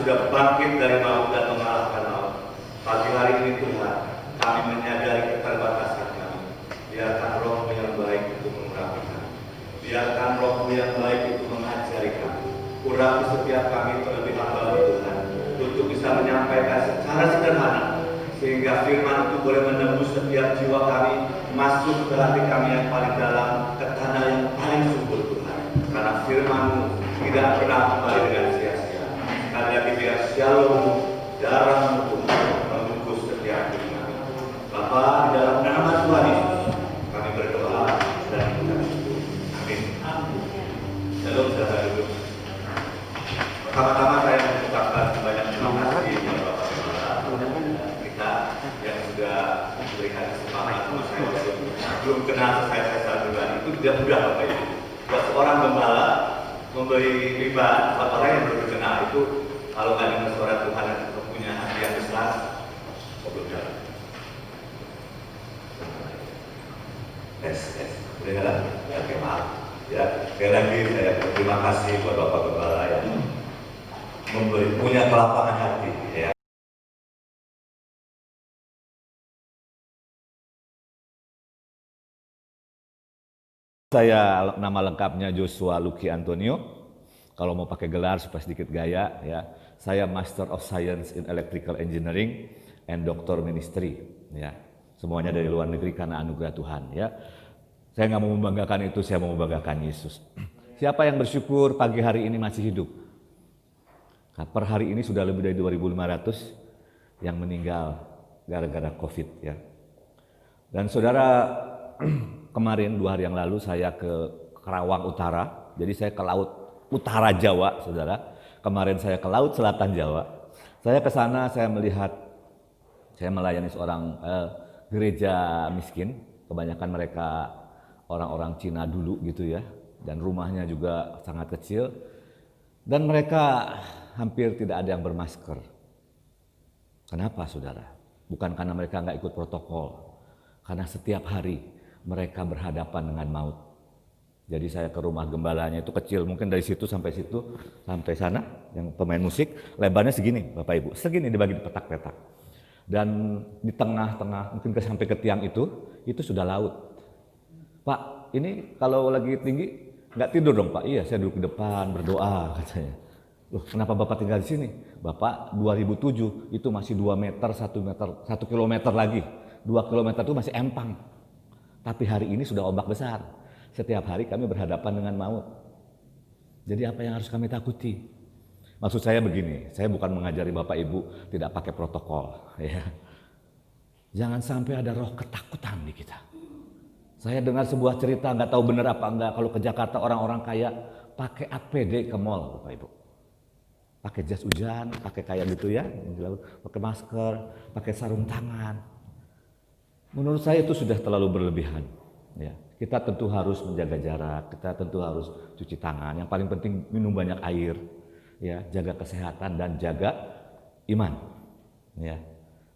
sudah bangkit dari maut dan mengalahkan maut. Pagi hari ini Tuhan, kami menyadari keterbatasan kami. Biarkan Roh-Mu yang baik itu mengurapi kami. Biarkan Roh-Mu yang baik itu mengajari kami. Urapi setiap kami terlebih hamba Tuhan, untuk bisa menyampaikan secara sederhana, sehingga firman itu boleh menembus setiap jiwa kami, masuk ke hati kami yang paling dalam, ke tanah yang paling subur Tuhan. Karena firman-Mu tidak pernah kembali dengan sia-sia. Sekali lagi biar shalom darah-Mu Tuhan membungkus setiap hidup kami. Bapa, di dalam nama Tuhan Yesus kami berdoa dan mengucap syukur. Amin. Shalom, saudara duduk. Pertama-tama saya mengucapkan banyak terima kasih kepada Bapak Gembala kita yang sudah memberikan kesempatan untuk saya belum kenal saya pribadi. Itu tidak mudah Bapak Ibu. Buat seorang gembala memberi riba buat orang yang belum kenal itu, kalau nggak dengar suara Tuhan dan punya hati yang besar, belum jalan. Udah jalan? Ya, oke, maaf. Ya, sekali lagi saya berterima kasih buat Bapak Gembala yang punya kelapangan hati. Ya. Saya nama lengkapnya Joshua Lucky Antonio. Kalau mau pakai gelar supaya sedikit gaya, ya. Saya Master of Science in Electrical Engineering and Doctor Ministry. Ya. Semuanya dari luar negeri karena anugerah Tuhan. Ya. Saya nggak mau membanggakan itu, saya mau membanggakan Yesus. Siapa yang bersyukur pagi hari ini masih hidup? Nah, per hari ini sudah lebih dari 2.500 yang meninggal gara-gara COVID. Ya. Dan saudara, kemarin 2 hari yang lalu saya ke Karawang Utara, jadi saya ke laut utara Jawa, saudara. Kemarin saya ke laut selatan Jawa. Saya ke sana, saya melihat, saya melayani seorang gereja miskin, kebanyakan mereka orang-orang Cina dulu gitu ya, dan rumahnya juga sangat kecil, dan mereka hampir tidak ada yang bermasker. Kenapa saudara? Bukan karena mereka nggak ikut protokol, karena setiap hari mereka berhadapan dengan maut. Jadi saya ke rumah gembalanya itu kecil, mungkin dari situ, sampai sana, yang pemain musik, lebarnya segini Bapak Ibu, segini dibagi di petak-petak. Dan di tengah-tengah, mungkin sampai ke tiang itu sudah laut. Pak, ini kalau lagi tinggi, nggak tidur dong Pak? Iya, saya duduk di depan berdoa katanya. Loh, kenapa Bapak tinggal di sini? Bapak 2007 itu masih 2 meter, 1 kilometer lagi. 2 kilometer itu masih empang. Tapi hari ini sudah ombak besar. Setiap hari kami berhadapan dengan maut. Jadi apa yang harus kami takuti? Maksud saya begini, saya bukan mengajari Bapak Ibu tidak pakai protokol. Ya. Jangan sampai ada roh ketakutan di kita. Saya dengar sebuah cerita, nggak tahu benar apa enggak, kalau ke Jakarta orang-orang kaya pakai APD ke mall, Bapak Ibu. Pakai jas hujan, pakai kayak gitu ya, pakai masker, pakai sarung tangan. Menurut saya itu sudah terlalu berlebihan. Ya, kita tentu harus menjaga jarak, kita tentu harus cuci tangan. Yang paling penting minum banyak air, ya, jaga kesehatan dan jaga iman. Ya,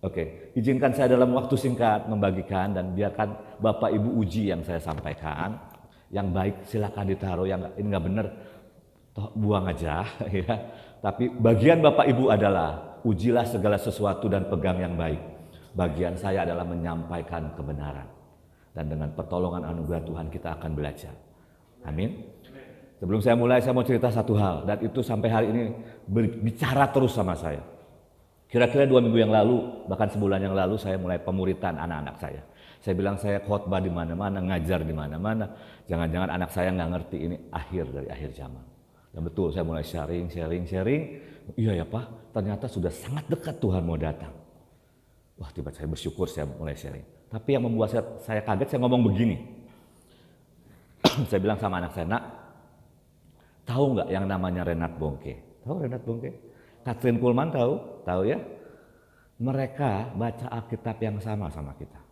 oke. Izinkan saya dalam waktu singkat membagikan dan biarkan Bapak Ibu uji yang saya sampaikan. Yang baik silakan ditaruh, yang ini nggak benar, toh buang aja. Ya. Tapi bagian Bapak Ibu adalah ujilah segala sesuatu dan pegang yang baik. Bagian saya adalah menyampaikan kebenaran. Dan dengan pertolongan anugerah Tuhan kita akan belajar. Amin. Sebelum saya mulai, saya mau cerita satu hal. Dan itu sampai hari ini berbicara terus sama saya. Kira-kira 2 minggu yang lalu, bahkan sebulan yang lalu, saya mulai pemuritan anak-anak saya. Saya bilang saya khotbah di mana-mana, ngajar di mana-mana. Jangan-jangan anak saya nggak ngerti ini akhir dari akhir zaman. Dan betul, saya mulai sharing. Iya ya Pak, ternyata sudah sangat dekat Tuhan mau datang. Wah, tiba saya bersyukur, saya mulai sharing. Tapi yang membuat saya kaget, saya ngomong begini. Saya bilang sama anak saya, Nak, tahu nggak yang namanya Renat Bongke? Tahu Renat Bongke? Katrin Kuhlman tahu ya? Mereka baca Alkitab yang sama kita.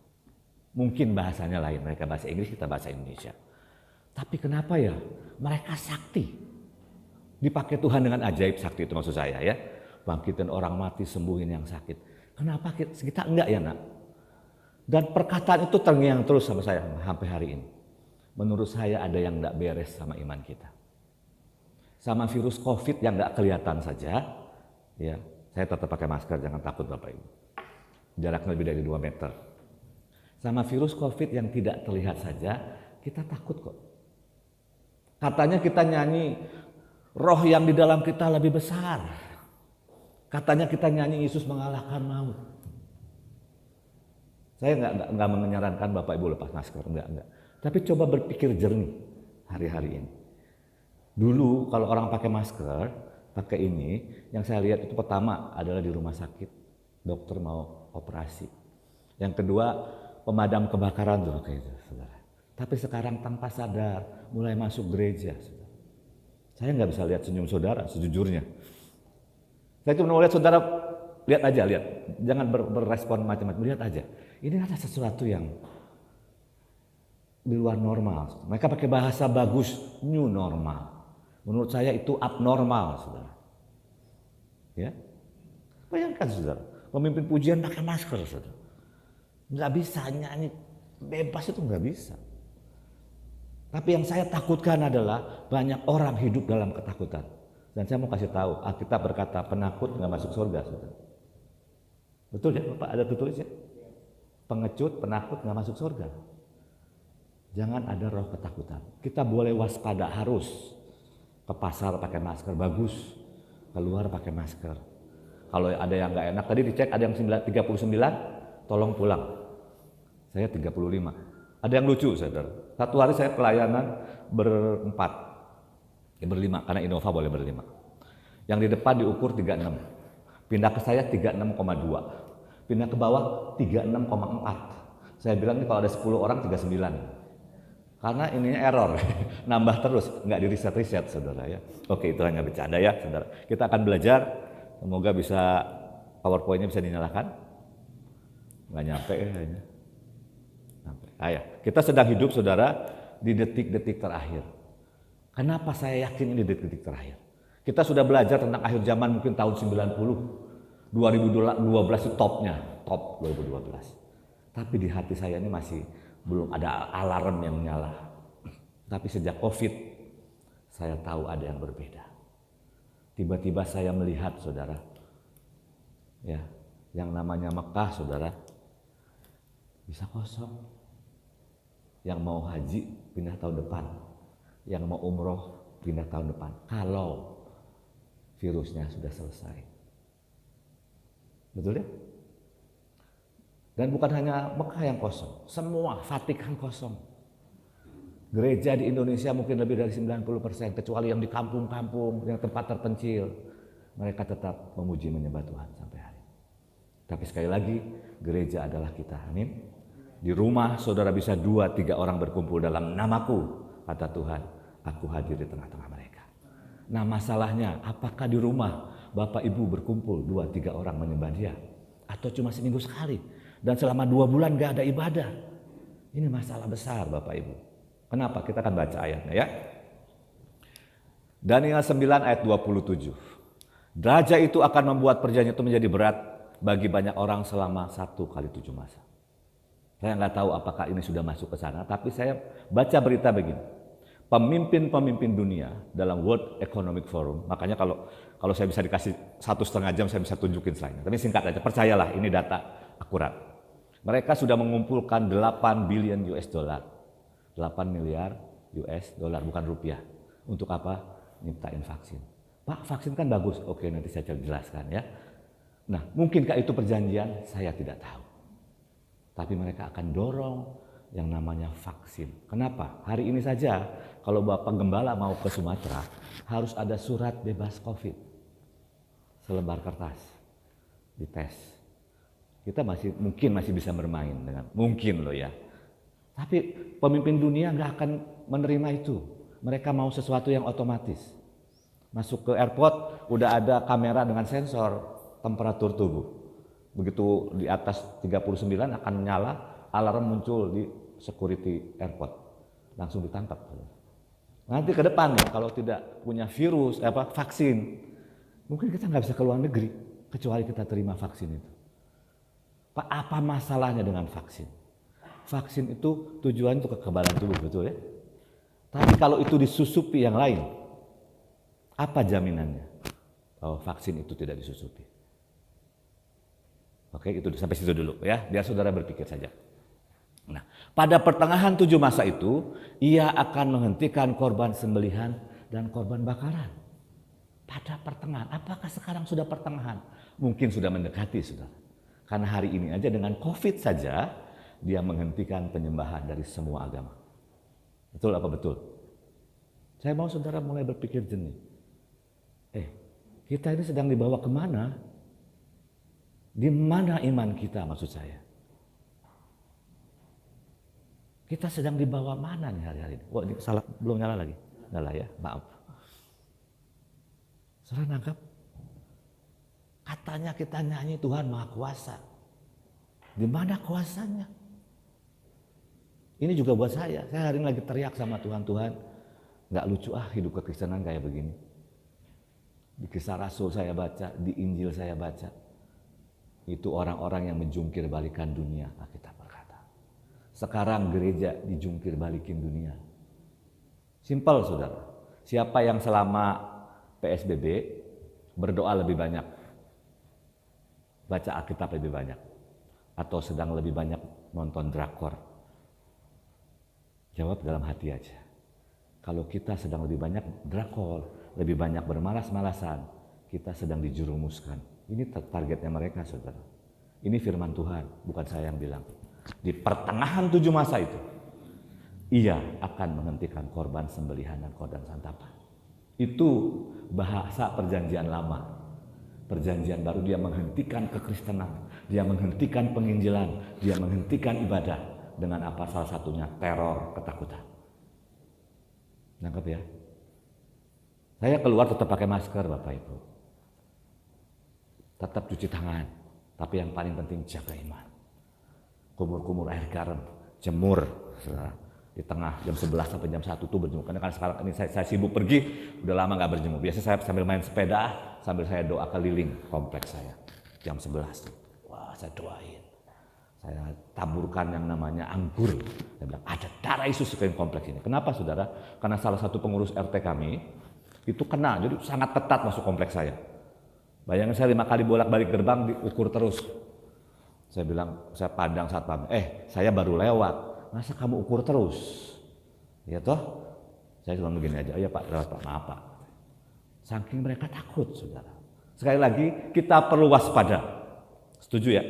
Mungkin bahasanya lain, mereka bahasa Inggris, kita bahasa Indonesia. Tapi kenapa ya? Mereka sakti. Dipakai Tuhan dengan ajaib, sakti itu maksud saya ya. Bangkitin orang mati, sembuhin yang sakit. Kenapa kita enggak ya Nak? Dan perkataan itu terngiang terus sama saya sampai hari ini. Menurut saya ada yang enggak beres sama iman kita. Sama virus COVID yang enggak kelihatan saja, Ya, saya tetap pakai masker, jangan takut Bapak Ibu. Jaraknya lebih dari 2 meter. Sama virus COVID yang tidak terlihat saja, kita takut kok. Katanya kita nyanyi, roh yang di dalam kita lebih besar. Katanya kita nyanyi Yesus mengalahkan maut. Saya nggak menyarankan Bapak Ibu lepas masker, enggak. Tapi coba berpikir jernih hari-hari ini. Dulu kalau orang pakai masker, pakai ini, yang saya lihat itu pertama adalah di rumah sakit, dokter mau operasi. Yang kedua, pemadam kebakaran tuh kayak itu, saudara. Tapi sekarang tanpa sadar mulai masuk gereja, saudara. Saya nggak bisa lihat senyum saudara, sejujurnya. Saya cuma mau lihat saudara, lihat aja, lihat. Jangan berrespon macam-macam, lihat aja. Ini ada sesuatu yang di luar normal. Mereka pakai bahasa bagus, new normal. Menurut saya itu abnormal, saudara. Ya, bayangkan saudara, pemimpin pujian pakai masker, saudara. Nggak bisa nyanyi bebas, itu nggak bisa. Tapi yang saya takutkan adalah banyak orang hidup dalam ketakutan. Dan saya mau kasih tahu, Alkitab berkata penakut nggak masuk surga, saudara. Betul ya, Bapak? Ada tertulis ya? Pengecut, penakut nggak masuk surga. Jangan ada roh ketakutan. Kita boleh waspada, harus ke pasar pakai masker, bagus. Keluar pakai masker. Kalau ada yang nggak enak, tadi dicek ada yang 39, tolong pulang. Saya 35. Ada yang lucu, saudara. Satu hari saya pelayanan berempat, berlima, karena Innova boleh berlima. Yang di depan diukur 36. Pindah ke saya 36,2. Pindah ke bawah 36,4. Saya bilang ini kalau ada 10 orang 39. Karena ininya error, nambah terus, nggak di riset saudara ya. Oke, itu hanya bercanda ya saudara. Kita akan belajar, semoga bisa PowerPoint-nya bisa dinyalakan. Nggak nyampe kayaknya. Ya. Kita sedang hidup saudara di detik-detik terakhir. Kenapa saya yakin ini detik-detik terakhir? Kita sudah belajar tentang akhir zaman mungkin tahun 90. 2012 itu top 2012. Tapi di hati saya ini masih belum ada alarm yang menyala. Tapi sejak COVID, saya tahu ada yang berbeda. Tiba-tiba saya melihat saudara, ya, yang namanya Mekah saudara, bisa kosong. Yang mau haji pindah tahun depan, yang mau umroh pindah tahun depan. Kalau virusnya sudah selesai. Betul ya? Dan bukan hanya Mekah yang kosong, semua Vatikan kosong. Gereja di Indonesia mungkin lebih dari 90%, kecuali yang di kampung-kampung, yang tempat terpencil. Mereka tetap memuji menyembah Tuhan sampai hari. Tapi sekali lagi, gereja adalah kita, amin. Di rumah saudara bisa 2-3 orang berkumpul dalam namaku, kata Tuhan, aku hadir di tengah-tengah mereka. Nah masalahnya, apakah di rumah Bapak Ibu berkumpul 2-3 orang menyembah Dia? Atau cuma seminggu sekali? Dan selama 2 bulan gak ada ibadah? Ini masalah besar Bapak Ibu. Kenapa? Kita akan baca ayatnya ya. Daniel 9 ayat 27. Raja itu akan membuat perjanjian itu menjadi berat bagi banyak orang selama 1 kali 7 masa. Saya nggak tahu apakah ini sudah masuk ke sana, tapi saya baca berita begini. Pemimpin-pemimpin dunia dalam World Economic Forum, makanya kalau saya bisa dikasih 1,5 jam saya bisa tunjukin selainnya. Tapi singkat aja, percayalah ini data akurat. Mereka sudah mengumpulkan 8 billion US dollar, 8 miliar US dollar bukan rupiah. Untuk apa? Nyiptain vaksin. Pak, vaksin kan bagus. Oke, nanti saya jelaskan ya. Nah, mungkinkah itu perjanjian? Saya tidak tahu. Tapi mereka akan dorong yang namanya vaksin. Kenapa? Hari ini saja kalau Bapak Gembala mau ke Sumatera harus ada surat bebas COVID. Selembar kertas. Dites. Kita mungkin masih bisa bermain dengan mungkin loh ya. Tapi pemimpin dunia nggak akan menerima itu. Mereka mau sesuatu yang otomatis. Masuk ke airport udah ada kamera dengan sensor temperatur tubuh. Begitu di atas 39 akan nyala, alarm muncul di security airport. Langsung ditangkap. Nanti ke depan ya, kalau tidak punya virus, vaksin, mungkin kita nggak bisa ke luar negeri, kecuali kita terima vaksin itu. Pak, apa masalahnya dengan vaksin? Vaksin itu tujuan untuk kekebalan tubuh, betul ya? Tapi kalau itu disusupi yang lain, apa jaminannya? bahwa vaksin itu tidak disusupi. Oke, itu sampai situ dulu ya, biar saudara berpikir saja. Nah, pada pertengahan 7 masa itu, ia akan menghentikan korban sembelihan dan korban bakaran. Pada pertengahan, apakah sekarang sudah pertengahan? Mungkin sudah mendekati, saudara. Karena hari ini aja dengan COVID saja, dia menghentikan penyembahan dari semua agama. Betul apa betul? Saya mau saudara mulai berpikir jernih. Kita ini sedang dibawa kemana? Di mana iman kita maksud saya? Kita sedang dibawa mana nih hari-hari ini? Wah, ini salah, belum nyala lagi. Nyala ya, maaf. Saudara nangkap? Katanya kita nyanyi Tuhan Maha Kuasa. Di mana kuasanya? Ini juga buat saya. Saya hari ini lagi teriak sama Tuhan, Tuhan, nggak lucu hidup kekristenan kayak begini. Di Kisah Rasul saya baca, di Injil saya baca. Itu orang-orang yang menjungkir balikan dunia, Alkitab berkata. Sekarang gereja dijungkir balikin dunia. Simpel saudara. Siapa yang selama PSBB berdoa lebih banyak, baca Alkitab lebih banyak, atau sedang lebih banyak nonton drakor? Jawab dalam hati aja. Kalau kita sedang lebih banyak drakor, lebih banyak bermalas-malasan, kita sedang dijerumuskan. Ini targetnya mereka, saudara. Ini firman Tuhan, bukan saya yang bilang. Di pertengahan 7 masa itu, ia akan menghentikan korban sembelihan dan korban santapan. Itu bahasa perjanjian lama. Perjanjian baru dia menghentikan kekristenan, dia menghentikan penginjilan, dia menghentikan ibadah. Dengan apa? Salah satunya teror, ketakutan. Nangkep ya? Saya keluar tetap pakai masker, Bapak Ibu. Tetap cuci tangan. Tapi yang paling penting jaga iman. Kumur-kumur air garam, jemur. Di tengah jam 11 sampai jam 1 tuh berjemur. Karena kan sekarang ini saya sibuk pergi, udah lama gak berjemur. Biasanya saya sambil main sepeda, sambil saya doa keliling kompleks saya. Jam 11 tuh. Wah, saya doain. Saya taburkan yang namanya anggur. Saya bilang, ada darah Yesus di kompleks ini. Kenapa saudara? Karena salah satu pengurus RT kami, itu kena, jadi sangat ketat masuk kompleks saya. Bayangin saya 5 kali bolak-balik gerbang diukur terus. Saya bilang, saya pandang saat pamit, saya baru lewat, masa kamu ukur terus? Ya toh? Saya cuma begini aja, iya Pak, lewat Pak, maaf Pak. Saking mereka takut saudara. Sekali lagi, kita perlu waspada. Setuju ya?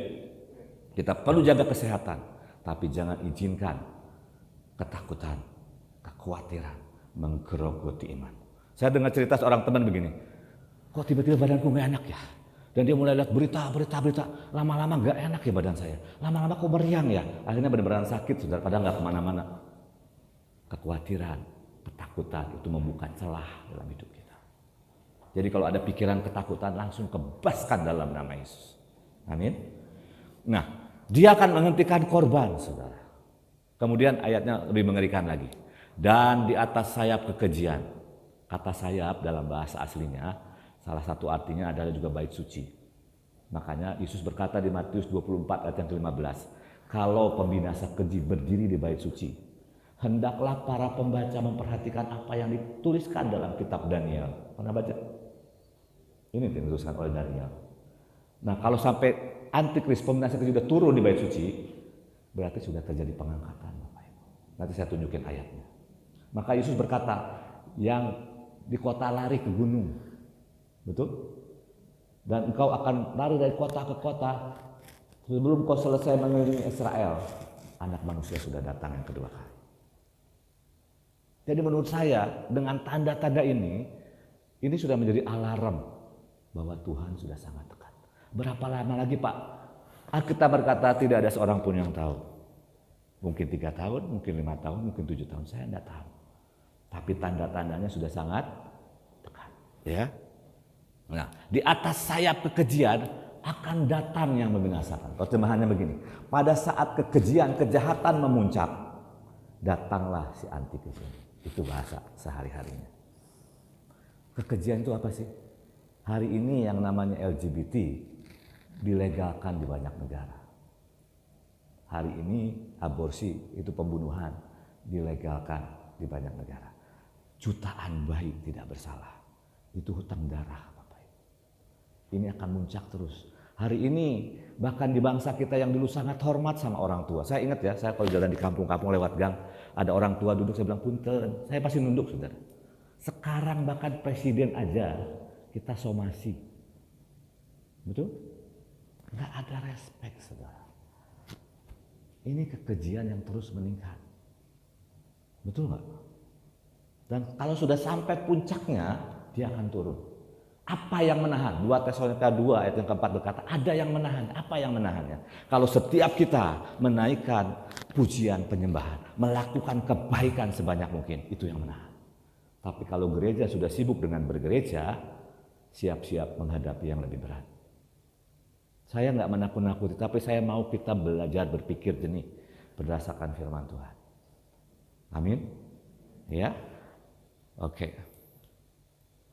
Kita perlu jaga kesehatan, tapi jangan izinkan ketakutan, kekhawatiran menggerogoti iman. Saya dengar cerita seorang teman begini, kok tiba-tiba badanku gak enak ya? Dan dia mulai lihat berita, lama-lama gak enak ya badan saya. Lama-lama kok meriang ya? Akhirnya benar-benar sakit, saudara, padahal gak kemana-mana. Kekhawatiran, ketakutan itu membuka celah dalam hidup kita. Jadi kalau ada pikiran ketakutan, langsung kebaskan dalam nama Yesus. Amin. Nah, dia akan menghentikan korban, saudara. Kemudian ayatnya lebih mengerikan lagi. Dan di atas sayap kekejian. Kata sayap dalam bahasa aslinya, salah satu artinya adalah juga bait suci. Makanya Yesus berkata di Matius 24 ayat yang ke-15, kalau pembinasa keji berdiri di bait suci, hendaklah para pembaca memperhatikan apa yang dituliskan dalam kitab Daniel. Pernah baca? Ini yang dituliskan oleh Daniel. Nah, kalau sampai antikris pembinasa keji sudah turun di bait suci, berarti sudah terjadi pengangkatan, Bapak Ibu. Nanti saya tunjukin ayatnya. Maka Yesus berkata, yang di kota lari ke gunung, betul? Dan engkau akan lari dari kota ke kota sebelum kau selesai mengelilingi Israel, anak manusia sudah datang yang kedua kali. Jadi menurut saya dengan tanda-tanda ini sudah menjadi alarm bahwa Tuhan sudah sangat dekat. Berapa lama lagi Pak? Alkitab berkata tidak ada seorang pun yang tahu. Mungkin 3 tahun, mungkin 5 tahun, mungkin 7 tahun, saya tidak tahu. Tapi tanda-tandanya sudah sangat dekat. Ya. Nah, di atas sayap kekejian akan datang yang membinasakan. Terjemahannya begini, pada saat kekejian, kejahatan memuncak, datanglah si antikris. Itu bahasa sehari-harinya. Kekejian itu apa sih? Hari ini yang namanya LGBT dilegalkan di banyak negara. Hari ini aborsi, itu pembunuhan, dilegalkan di banyak negara. Jutaan bayi tidak bersalah. Itu hutang darah, Bapak Ibu. Ini akan muncak terus. Hari ini bahkan di bangsa kita yang dulu sangat hormat sama orang tua. Saya ingat ya, saya kalau jalan di kampung-kampung lewat gang, ada orang tua duduk, saya bilang punten, saya pasti nunduk, saudara. Sekarang bahkan presiden aja kita somasi. Betul? Nggak ada respect, saudara. Ini kekejian yang terus meningkat. Betul nggak? Dan kalau sudah sampai puncaknya, dia akan turun. Apa yang menahan? 2 Tesalonika 2 ayat yang keempat berkata, ada yang menahan. Apa yang menahannya? Kalau setiap kita menaikkan pujian penyembahan, melakukan kebaikan sebanyak mungkin, itu yang menahan. Tapi kalau gereja sudah sibuk dengan bergereja, siap-siap menghadapi yang lebih berat. Saya nggak menakut-nakuti, tapi saya mau kita belajar berpikir jernih berdasarkan firman Tuhan. Amin? Ya? Oke.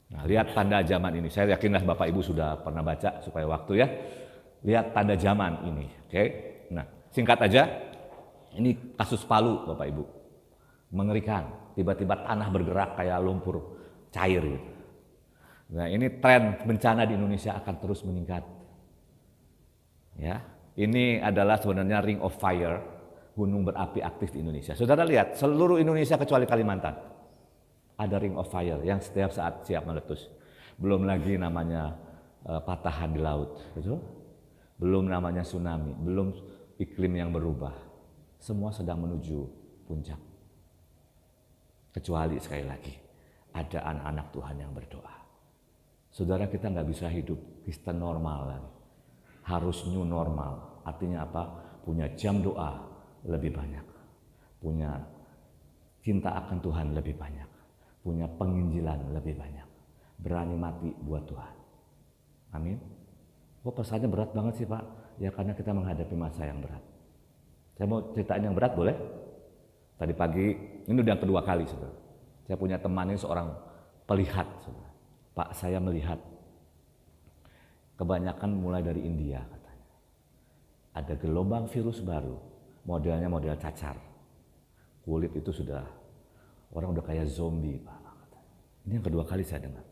Nah, lihat tanda zaman ini. Saya yakinlah Bapak Ibu sudah pernah baca supaya waktu ya. Lihat tanda zaman ini. Oke. Nah, singkat aja. Ini kasus Palu, Bapak Ibu. Mengerikan. Tiba-tiba tanah bergerak kayak lumpur cair gitu. Nah, ini tren bencana di Indonesia akan terus meningkat. Ya. Ini adalah sebenarnya ring of fire, gunung berapi aktif di Indonesia. Saudara lihat, seluruh Indonesia kecuali Kalimantan ada ring of fire yang setiap saat siap meletus. Belum lagi namanya patahan di laut, betul? Belum namanya tsunami, belum iklim yang berubah. Semua sedang menuju puncak. Kecuali sekali lagi, ada anak-anak Tuhan yang berdoa. Saudara, kita nggak bisa hidup Kristen normal lagi. Harus new normal. Artinya apa? Punya jam doa lebih banyak. Punya cinta akan Tuhan lebih banyak. Punya penginjilan lebih banyak. Berani mati buat Tuhan. Amin. Kok pesannya berat banget sih Pak? Ya karena kita menghadapi masa yang berat. Saya mau ceritain yang berat boleh? Tadi pagi, ini udah yang kedua kali saudara. Saya punya teman ini seorang pelihat saudara. Pak, saya melihat kebanyakan mulai dari India katanya. Ada gelombang virus baru, modelnya model cacar. Kulit itu sudah, orang udah kayak zombie Pak. Ini yang kedua kali saya dengar.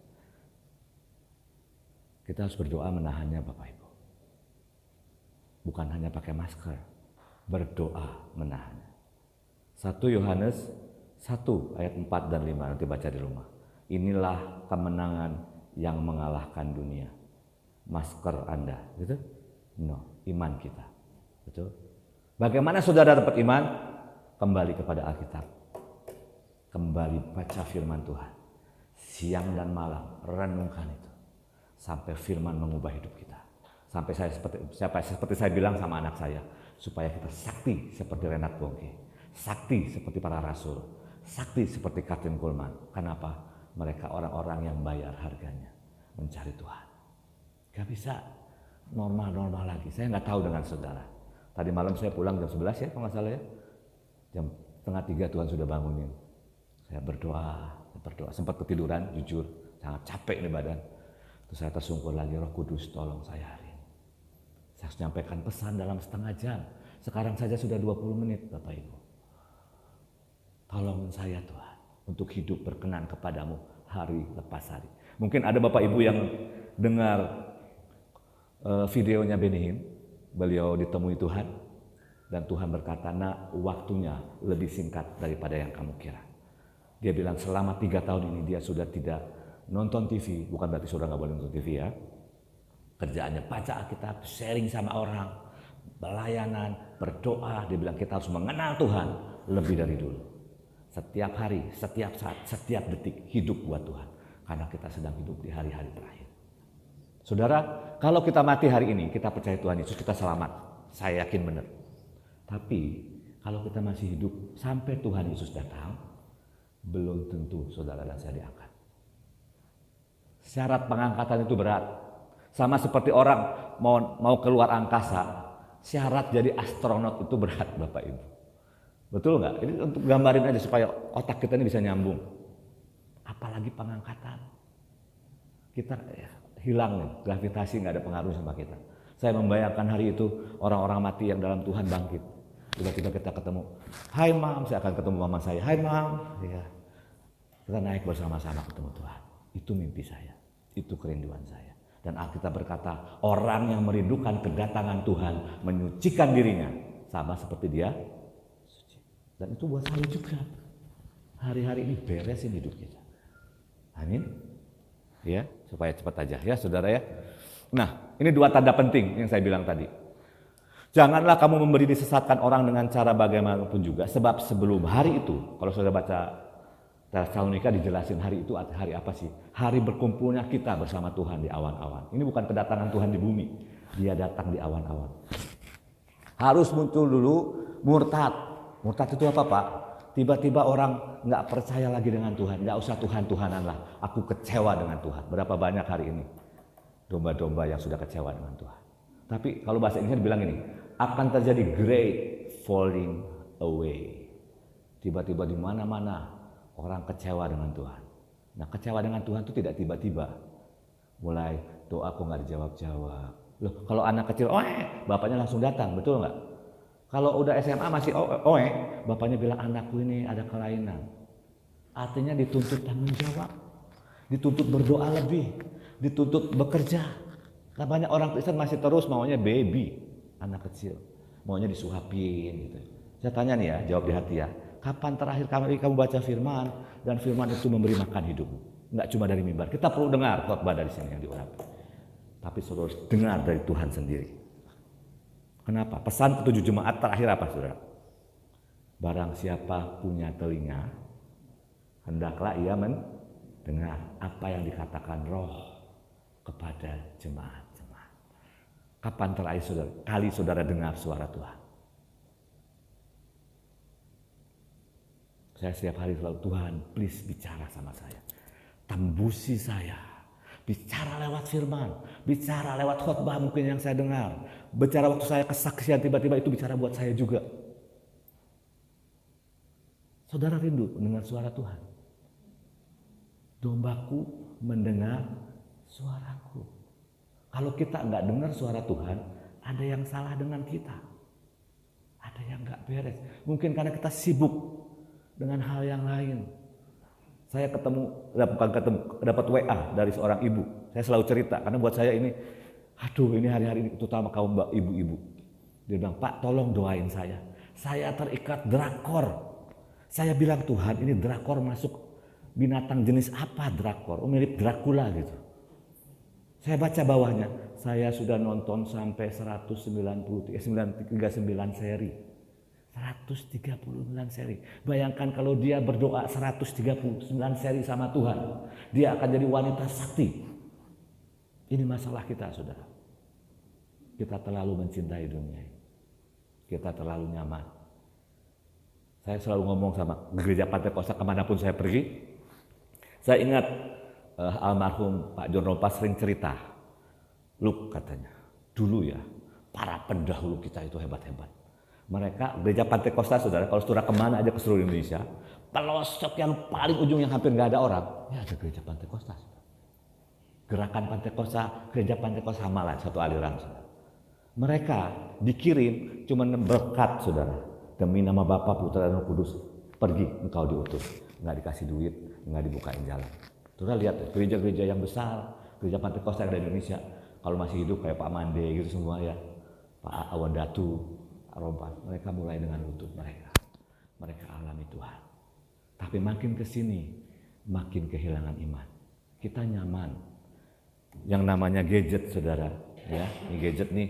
Kita harus berdoa menahannya Bapak Ibu. Bukan hanya pakai masker, berdoa menahannya. 1 Yohanes 1 ayat 4 dan 5 nanti baca di rumah. Inilah kemenangan yang mengalahkan dunia. Masker Anda, gitu? No, iman kita. Betul? Bagaimana saudara dapat iman? Kembali kepada Alkitab. Kembali baca firman Tuhan. Siang dan malam renungkan itu. Sampai firman mengubah hidup kita. Sampai seperti saya bilang sama anak saya, supaya kita sakti seperti Renat Bongke. Sakti seperti para rasul. Sakti seperti Katrin Kuhlman. Kenapa? Mereka orang-orang yang bayar harganya. Mencari Tuhan. Gak bisa normal-normal lagi. Saya nggak tahu dengan saudara. Tadi malam saya pulang jam 11 ya, kalau nggak salah ya. Jam 2:30 Tuhan sudah bangunin. Saya berdoa. Sempat ketiduran, jujur. Sangat capek nih badan. Terus saya tersungkur lagi, Roh Kudus tolong saya hari ini. Saya harus menyampaikan pesan dalam setengah jam. Sekarang saja sudah 20 menit Bapak Ibu. Tolong saya Tuhan. Untuk hidup berkenan kepadamu hari lepas hari. Mungkin ada Bapak Ibu yang dengar videonya Benny Hinn, beliau ditemui Tuhan dan Tuhan berkata, "Nak, waktunya lebih singkat daripada yang kamu kira." Dia bilang selama 3 tahun ini dia sudah tidak nonton TV, bukan berarti saudara nggak boleh nonton TV ya. Kerjaannya baca Alkitab, sharing sama orang, pelayanan, berdoa. Dia bilang kita harus mengenal Tuhan lebih dari dulu. Setiap hari, setiap saat, setiap detik hidup buat Tuhan. Karena kita sedang hidup di hari-hari terakhir. Saudara, kalau kita mati hari ini, kita percaya Tuhan Yesus, kita selamat. Saya yakin benar. Tapi, kalau kita masih hidup sampai Tuhan Yesus datang, belum tentu saudara dan saya diangkat. Syarat pengangkatan itu berat. Sama seperti orang mau keluar angkasa, syarat jadi astronot itu berat Bapak Ibu. Betul nggak? Ini untuk gambarin aja supaya otak kita ini bisa nyambung. Apalagi pengangkatan. Kita hilang nih, gravitasi nggak ada pengaruh sama kita. Saya membayangkan hari itu orang-orang mati yang dalam Tuhan bangkit. Tiba-tiba kita ketemu, "Hai Mam," saya akan ketemu mama saya. "Hai Mam," ya. Kita naik bersama-sama ketemu Tuhan. Itu mimpi saya, itu kerinduan saya. Dan Alkitab berkata, orang yang merindukan kedatangan Tuhan menyucikan dirinya sama seperti dia suci. Dan itu buat saya juga. Hari-hari ini beresin hidup kita. Amin. Ya, supaya cepat aja ya saudara ya. Nah, ini 2 tanda penting yang saya bilang tadi. Janganlah kamu memberi disesatkan orang dengan cara bagaimanapun juga. Sebab sebelum hari itu, kalau saudara baca Tesalonika dijelasin hari itu hari apa sih? Hari berkumpulnya kita bersama Tuhan di awan-awan. Ini bukan kedatangan Tuhan di bumi. Dia datang di awan-awan. Harus muncul dulu murtad. Murtad itu apa Pak? Tiba-tiba orang nggak percaya lagi dengan Tuhan. Nggak usah Tuhan-Tuhanan lah. Aku kecewa dengan Tuhan. Berapa banyak hari ini domba-domba yang sudah kecewa dengan Tuhan. Tapi kalau bahasa Inggris dibilang ini, akan terjadi great falling away. Tiba-tiba di mana-mana orang kecewa dengan Tuhan. Nah, kecewa dengan Tuhan itu tidak tiba-tiba. Mulai doaku nggak dijawab-jawab. Loh, kalau anak kecil, bapaknya langsung datang, betul nggak? Kalau udah SMA masih bapaknya bilang anakku ini ada kelainan. Artinya dituntut tanggung jawab, dituntut berdoa lebih, dituntut bekerja. Nah, banyak orang Kristen masih terus maunya baby, anak kecil, maunya disuapin gitu. Saya tanya nih ya, jawab di hati ya. Kapan terakhir kamu baca firman dan firman itu memberi makan hidupmu? Enggak cuma dari mimbar. Kita perlu dengar khotbah dari sini yang diurapi. Tapi saudara harus dengar dari Tuhan sendiri. Kenapa? Pesan ke 7 jemaat terakhir apa saudara? Barang siapa punya telinga, hendaklah ia mendengar apa yang dikatakan Roh kepada jemaat-jemaat. Kapan terakhir kali saudara dengar suara Tuhan? Saya setiap hari selalu, Tuhan please bicara sama saya. Tembusi saya. Bicara lewat firman. Bicara lewat khotbah mungkin yang saya dengar. Bicara waktu saya kesaksian tiba-tiba itu bicara buat saya juga. Saudara rindu mendengar suara Tuhan. Dombaku mendengar suaraku. Kalau kita nggak dengar suara Tuhan, ada yang salah dengan kita. Ada yang nggak beres. Mungkin karena kita sibuk dengan hal yang lain. Saya dapat WA dari seorang ibu. Saya selalu cerita karena buat saya ini, ini hari-hari ini terutama kaum mbak ibu-ibu. Dia bilang, Pak tolong doain saya. Saya terikat drakor. Saya bilang Tuhan ini drakor masuk binatang jenis apa drakor? Mirip Dracula gitu. Saya baca bawahnya, saya sudah nonton sampai 39 seri. 139 seri. Bayangkan kalau dia berdoa 139 seri sama Tuhan. Dia akan jadi wanita sakti. Ini masalah kita saudara. Kita terlalu mencintai dunia. Kita terlalu nyaman. Saya selalu ngomong sama gereja Pantekosta kemanapun saya pergi. Saya ingat almarhum Pak John Rompas sering cerita. Look katanya, dulu ya para pendahulu kita itu hebat-hebat. Mereka gereja Pantekosta saudara, kalau saudara kemana aja ke seluruh Indonesia, pelosok yang paling ujung yang hampir nggak ada orang, ya ada gereja Pantekosta. Gerakan Pantekosta, gereja Pantekosta sama lah, satu aliran. Saudara. Mereka dikirim cuma berkat saudara, demi nama Bapa, Putra dan Roh Kudus, pergi engkau diutus, nggak dikasih duit, nggak dibukain jalan. Saudara lihat gereja-gereja yang besar, gereja Pantekosta yang ada di Indonesia, kalau masih hidup kayak Pak Mande gitu semua ya, Pak Awan Datu, Rompas, mereka mulai dengan lutut mereka. Mereka alami Tuhan. Tapi makin ke sini, makin kehilangan iman. Kita nyaman. Yang namanya gadget, saudara, ya, ini gadget nih,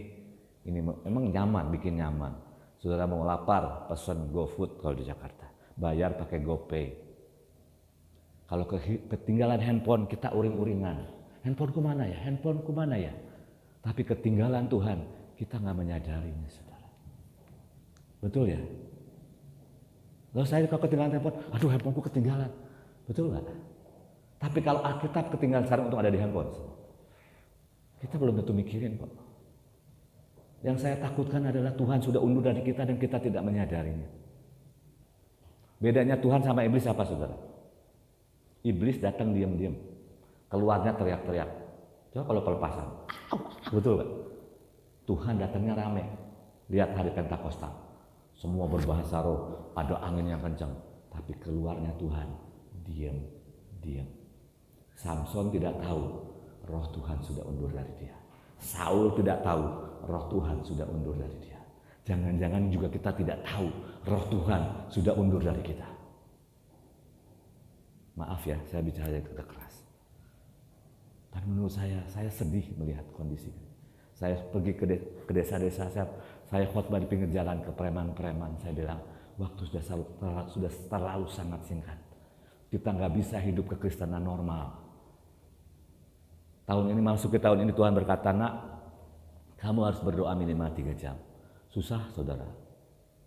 ini memang nyaman, bikin nyaman. Saudara mau lapar, pesan GoFood kalau di Jakarta, bayar pakai GoPay. Kalau ketinggalan handphone, kita uring-uringan. Handphoneku mana ya? Handphoneku mana ya? Tapi ketinggalan Tuhan, kita nggak menyadarinya, saudara. Betul ya? Lalu saya kalau ketinggalan handphone, handphoneku ketinggalan. Betul nggak? Tapi kalau Alkitab ketinggalan sekarang untuk ada di handphone, kita belum tentu mikirin kok. Yang saya takutkan adalah Tuhan sudah undur dari kita dan kita tidak menyadarinya. Bedanya Tuhan sama iblis apa saudara? Iblis datang diam-diam, keluarnya teriak-teriak. Coba kalau pelepasan, betul nggak? Tuhan datangnya rame. Lihat hari Pentakosta. Semua berbahasa roh, ada angin yang kencang, tapi keluarnya Tuhan diam. Samson tidak tahu roh Tuhan sudah undur dari dia. Saul tidak tahu roh Tuhan sudah undur dari dia. Jangan-jangan juga kita tidak tahu roh Tuhan sudah undur dari kita. Maaf ya, saya bicara agak keras. Tapi menurut saya sedih melihat kondisi ini. Saya pergi ke desa-desa, saya khotbah di pinggir jalan ke preman-preman. Saya bilang, waktu sudah terlalu sangat singkat. Kita nggak bisa hidup kekristenan normal. Tahun ini, masuk ke tahun ini Tuhan berkata, nak, kamu harus berdoa minimal 3 jam. Susah, saudara.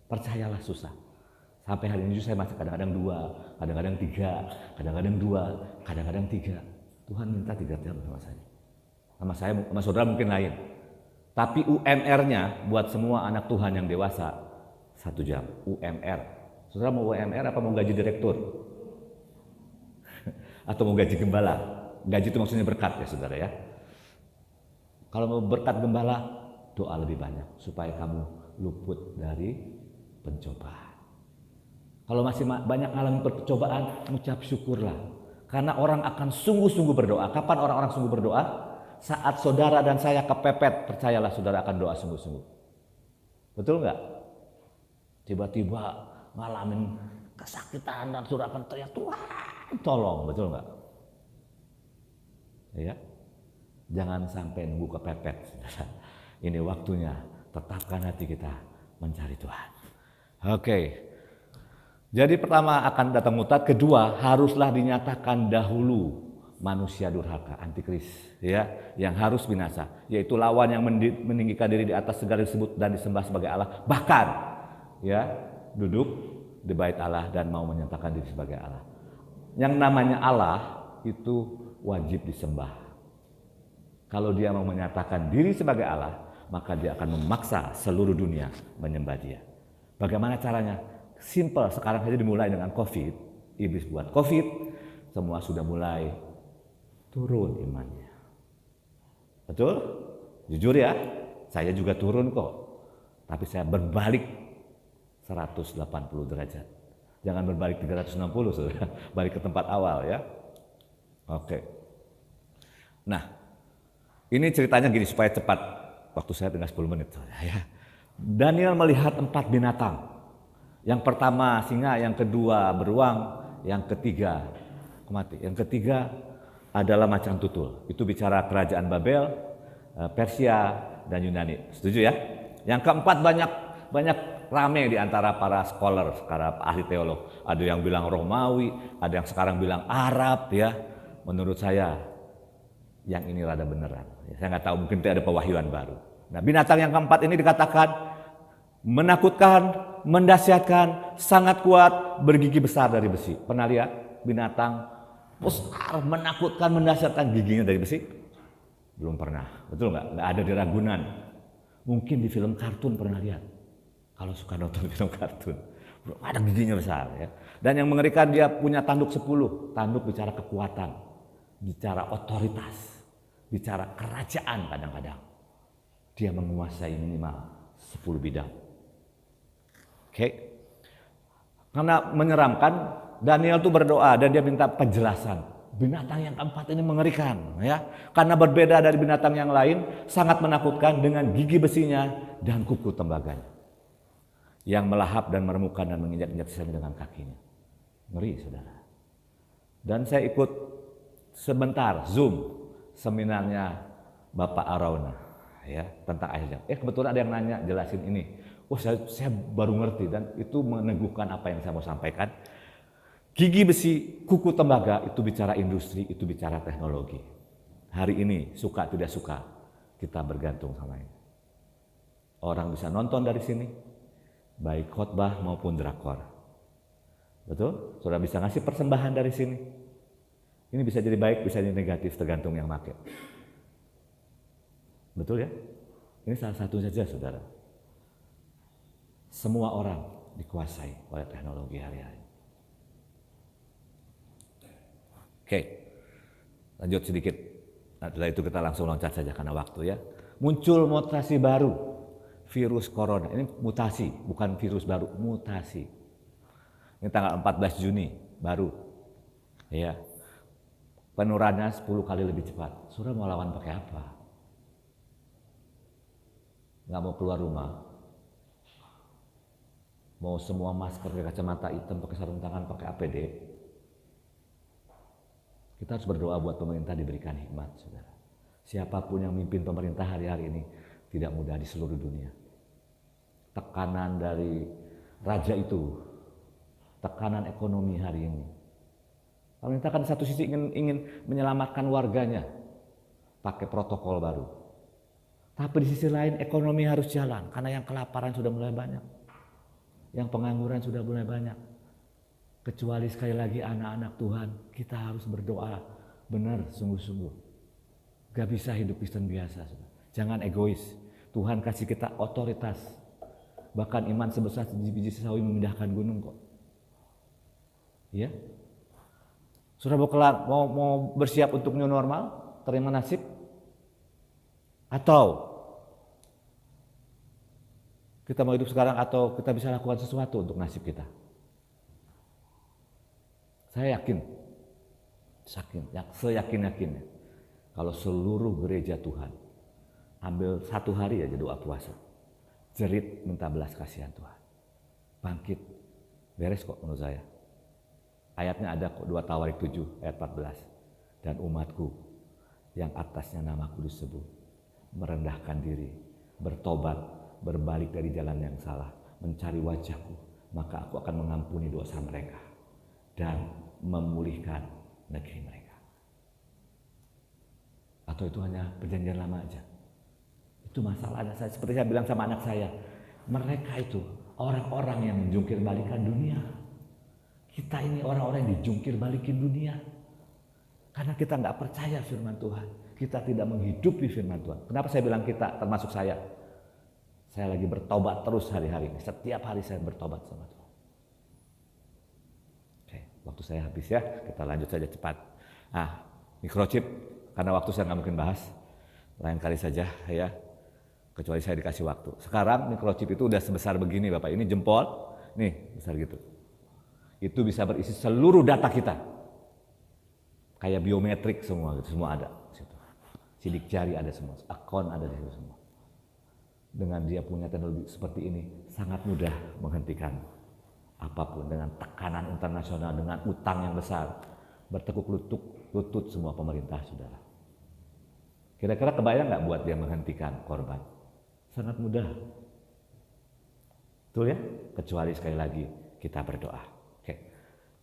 Percayalah susah. Sampai hari ini saya masih kadang-kadang 2, kadang-kadang 3, kadang-kadang 2, kadang-kadang 3. Tuhan minta 3 jam sama saya. Sama saudara mungkin lain. Tapi UMR-nya buat semua anak Tuhan yang dewasa 1 jam. UMR. Saudara mau UMR apa mau gaji direktur? Atau mau gaji gembala? Gaji itu maksudnya berkat ya saudara ya. Kalau mau berkat gembala, doa lebih banyak supaya kamu luput dari pencobaan. Kalau masih banyak mengalami percobaan, mengucap syukurlah. Karena orang akan sungguh-sungguh berdoa. Kapan orang-orang sungguh berdoa? Saat saudara dan saya kepepet, percayalah saudara akan doa sungguh-sungguh. Betul nggak? Tiba-tiba ngalamin kesakitan dan saudara akan teriak, Tuhan tolong, betul nggak? Ya, jangan sampai nunggu kepepet. Ini waktunya, tetapkan hati kita mencari Tuhan. Oke. Jadi pertama akan datang murtad, kedua haruslah dinyatakan dahulu manusia durhaka, antikris, ya, yang harus binasa, yaitu lawan yang meninggikan diri di atas segala disebut dan disembah sebagai Allah, bahkan ya duduk di bait Allah dan mau menyatakan diri sebagai Allah. Yang namanya Allah itu wajib disembah. Kalau dia mau menyatakan diri sebagai Allah, maka dia akan memaksa seluruh dunia menyembah dia. Bagaimana caranya? Simple, sekarang saja dimulai dengan COVID. Iblis buat COVID, semua sudah mulai turun imannya. Betul? Jujur ya, saya juga turun kok. Tapi saya berbalik 180 derajat. Jangan berbalik 360, saudara. Balik ke tempat awal ya. Oke. Nah, ini ceritanya gini supaya cepat. Waktu saya tinggal 10 menit ya. Daniel melihat 4 binatang. Yang pertama singa, yang kedua beruang, yang ketiga mati. Yang ketiga adalah macan tutul. Itu bicara kerajaan Babel, Persia dan Yunani. Setuju ya? Yang keempat banyak rame di antara para scholar, para ahli teolog. Ada yang bilang Romawi, ada yang sekarang bilang Arab ya. Menurut saya yang ini rada beneran. Saya nggak tahu, mungkin ada pewahyuan baru. Nah, binatang yang keempat ini dikatakan menakutkan, mendahsyatkan, sangat kuat, bergigi besar dari besi. Pernah lihat binatang besar, menakutkan, mendahsyatkan, giginya dari besi? Belum pernah, betul nggak? Nggak ada di Ragunan. Mungkin di film kartun pernah lihat. Kalau suka nonton film kartun, ada giginya besar ya. Dan yang mengerikan dia punya tanduk 10. Tanduk bicara kekuatan, bicara otoritas, bicara kerajaan kadang-kadang. Dia menguasai minimal 10 bidang. Oke. Karena menyeramkan, Daniel tuh berdoa dan dia minta penjelasan. Binatang yang keempat ini mengerikan ya. Karena berbeda dari binatang yang lain, sangat menakutkan dengan gigi besinya dan kuku tembaganya. Yang melahap dan meremukkan dan menginjak-injak sisanya dengan kakinya. Ngeri, saudara. Dan saya ikut sebentar Zoom seminarnya Bapak Arauna ya tentang ayat. Kebetulan ada yang nanya jelasin ini. Saya baru ngerti dan itu meneguhkan apa yang saya mau sampaikan. Gigi besi, kuku tembaga itu bicara industri, itu bicara teknologi. Hari ini suka tidak suka kita bergantung sama ini. Orang bisa nonton dari sini, baik khotbah maupun drakor. Betul? Saudara bisa ngasih persembahan dari sini. Ini bisa jadi baik, bisa jadi negatif, tergantung yang pakai. Betul ya? Ini salah satu saja, saudara. Semua orang dikuasai oleh teknologi hari-hari. Oke, lanjut sedikit. Setelah itu kita langsung loncat saja karena waktu ya. Muncul mutasi baru, virus corona. Ini mutasi, bukan virus baru, mutasi. Ini tanggal 14 Juni baru. Ya. penularannya 10 kali lebih cepat. Saudara mau lawan pakai apa? Nggak mau keluar rumah, mau semua masker, pakai kacamata hitam, pakai sarung tangan, pakai APD. Kita harus berdoa buat pemerintah diberikan hikmat, saudara. Siapapun yang memimpin pemerintah hari-hari ini tidak mudah di seluruh dunia. Tekanan dari raja itu, tekanan ekonomi hari ini. Pemerintah kan satu sisi ingin menyelamatkan warganya, pakai protokol baru. Tapi di sisi lain ekonomi harus jalan, karena yang kelaparan sudah mulai banyak. Yang pengangguran sudah mulai banyak. Kecuali sekali lagi anak-anak Tuhan, kita harus berdoa benar sungguh-sungguh. Gak bisa hidup Kristen biasa. Jangan egois. Tuhan kasih kita otoritas. Bahkan iman sebesar biji sawi memindahkan gunung kok. Ya. Sudah mau bersiap untuk new normal, terima nasib? Atau kita mau hidup sekarang atau kita bisa lakukan sesuatu untuk nasib kita? Saya seyakin-yakinnya, kalau seluruh gereja Tuhan ambil satu hari aja doa puasa, jerit minta belas kasihan Tuhan, bangkit, beres kok menurut saya. Ayatnya ada kok, 2 Tawarik 7 ayat 14. Dan umatku yang atasnya namaku disebut, merendahkan diri, bertobat, berbalik dari jalan yang salah, mencari wajahku, maka aku akan mengampuni dosa mereka dan memulihkan negeri mereka. Atau itu hanya perjanjian lama aja? Itu masalahnya. Seperti saya bilang sama anak saya, mereka itu orang-orang yang menjungkir balikan dunia. Kita ini orang-orang yang dijungkir balikin dunia. Karena kita nggak percaya firman Tuhan. Kita tidak menghidupi firman Tuhan. Kenapa saya bilang kita, termasuk saya? Saya lagi bertobat terus hari-hari ini. Setiap hari saya bertobat sama Tuhan. Oke, waktu saya habis ya. Kita lanjut saja cepat. Microchip. Karena waktu saya nggak mungkin bahas. Lain kali saja ya. Kecuali saya dikasih waktu. Sekarang microchip itu udah sebesar begini Bapak. Ini jempol. Nih, besar gitu. Itu bisa berisi seluruh data kita. Kayak biometrik semua gitu, semua ada di situ. Sidik jari ada semua, akun ada di situ semua. Dengan dia punya teknologi seperti ini, sangat mudah menghentikan apapun dengan tekanan internasional, dengan utang yang besar. Bertekuk lutut semua pemerintah, saudara. Kira-kira kebayang nggak buat dia menghentikan korban? Sangat mudah. Betul ya? Kecuali sekali lagi kita berdoa.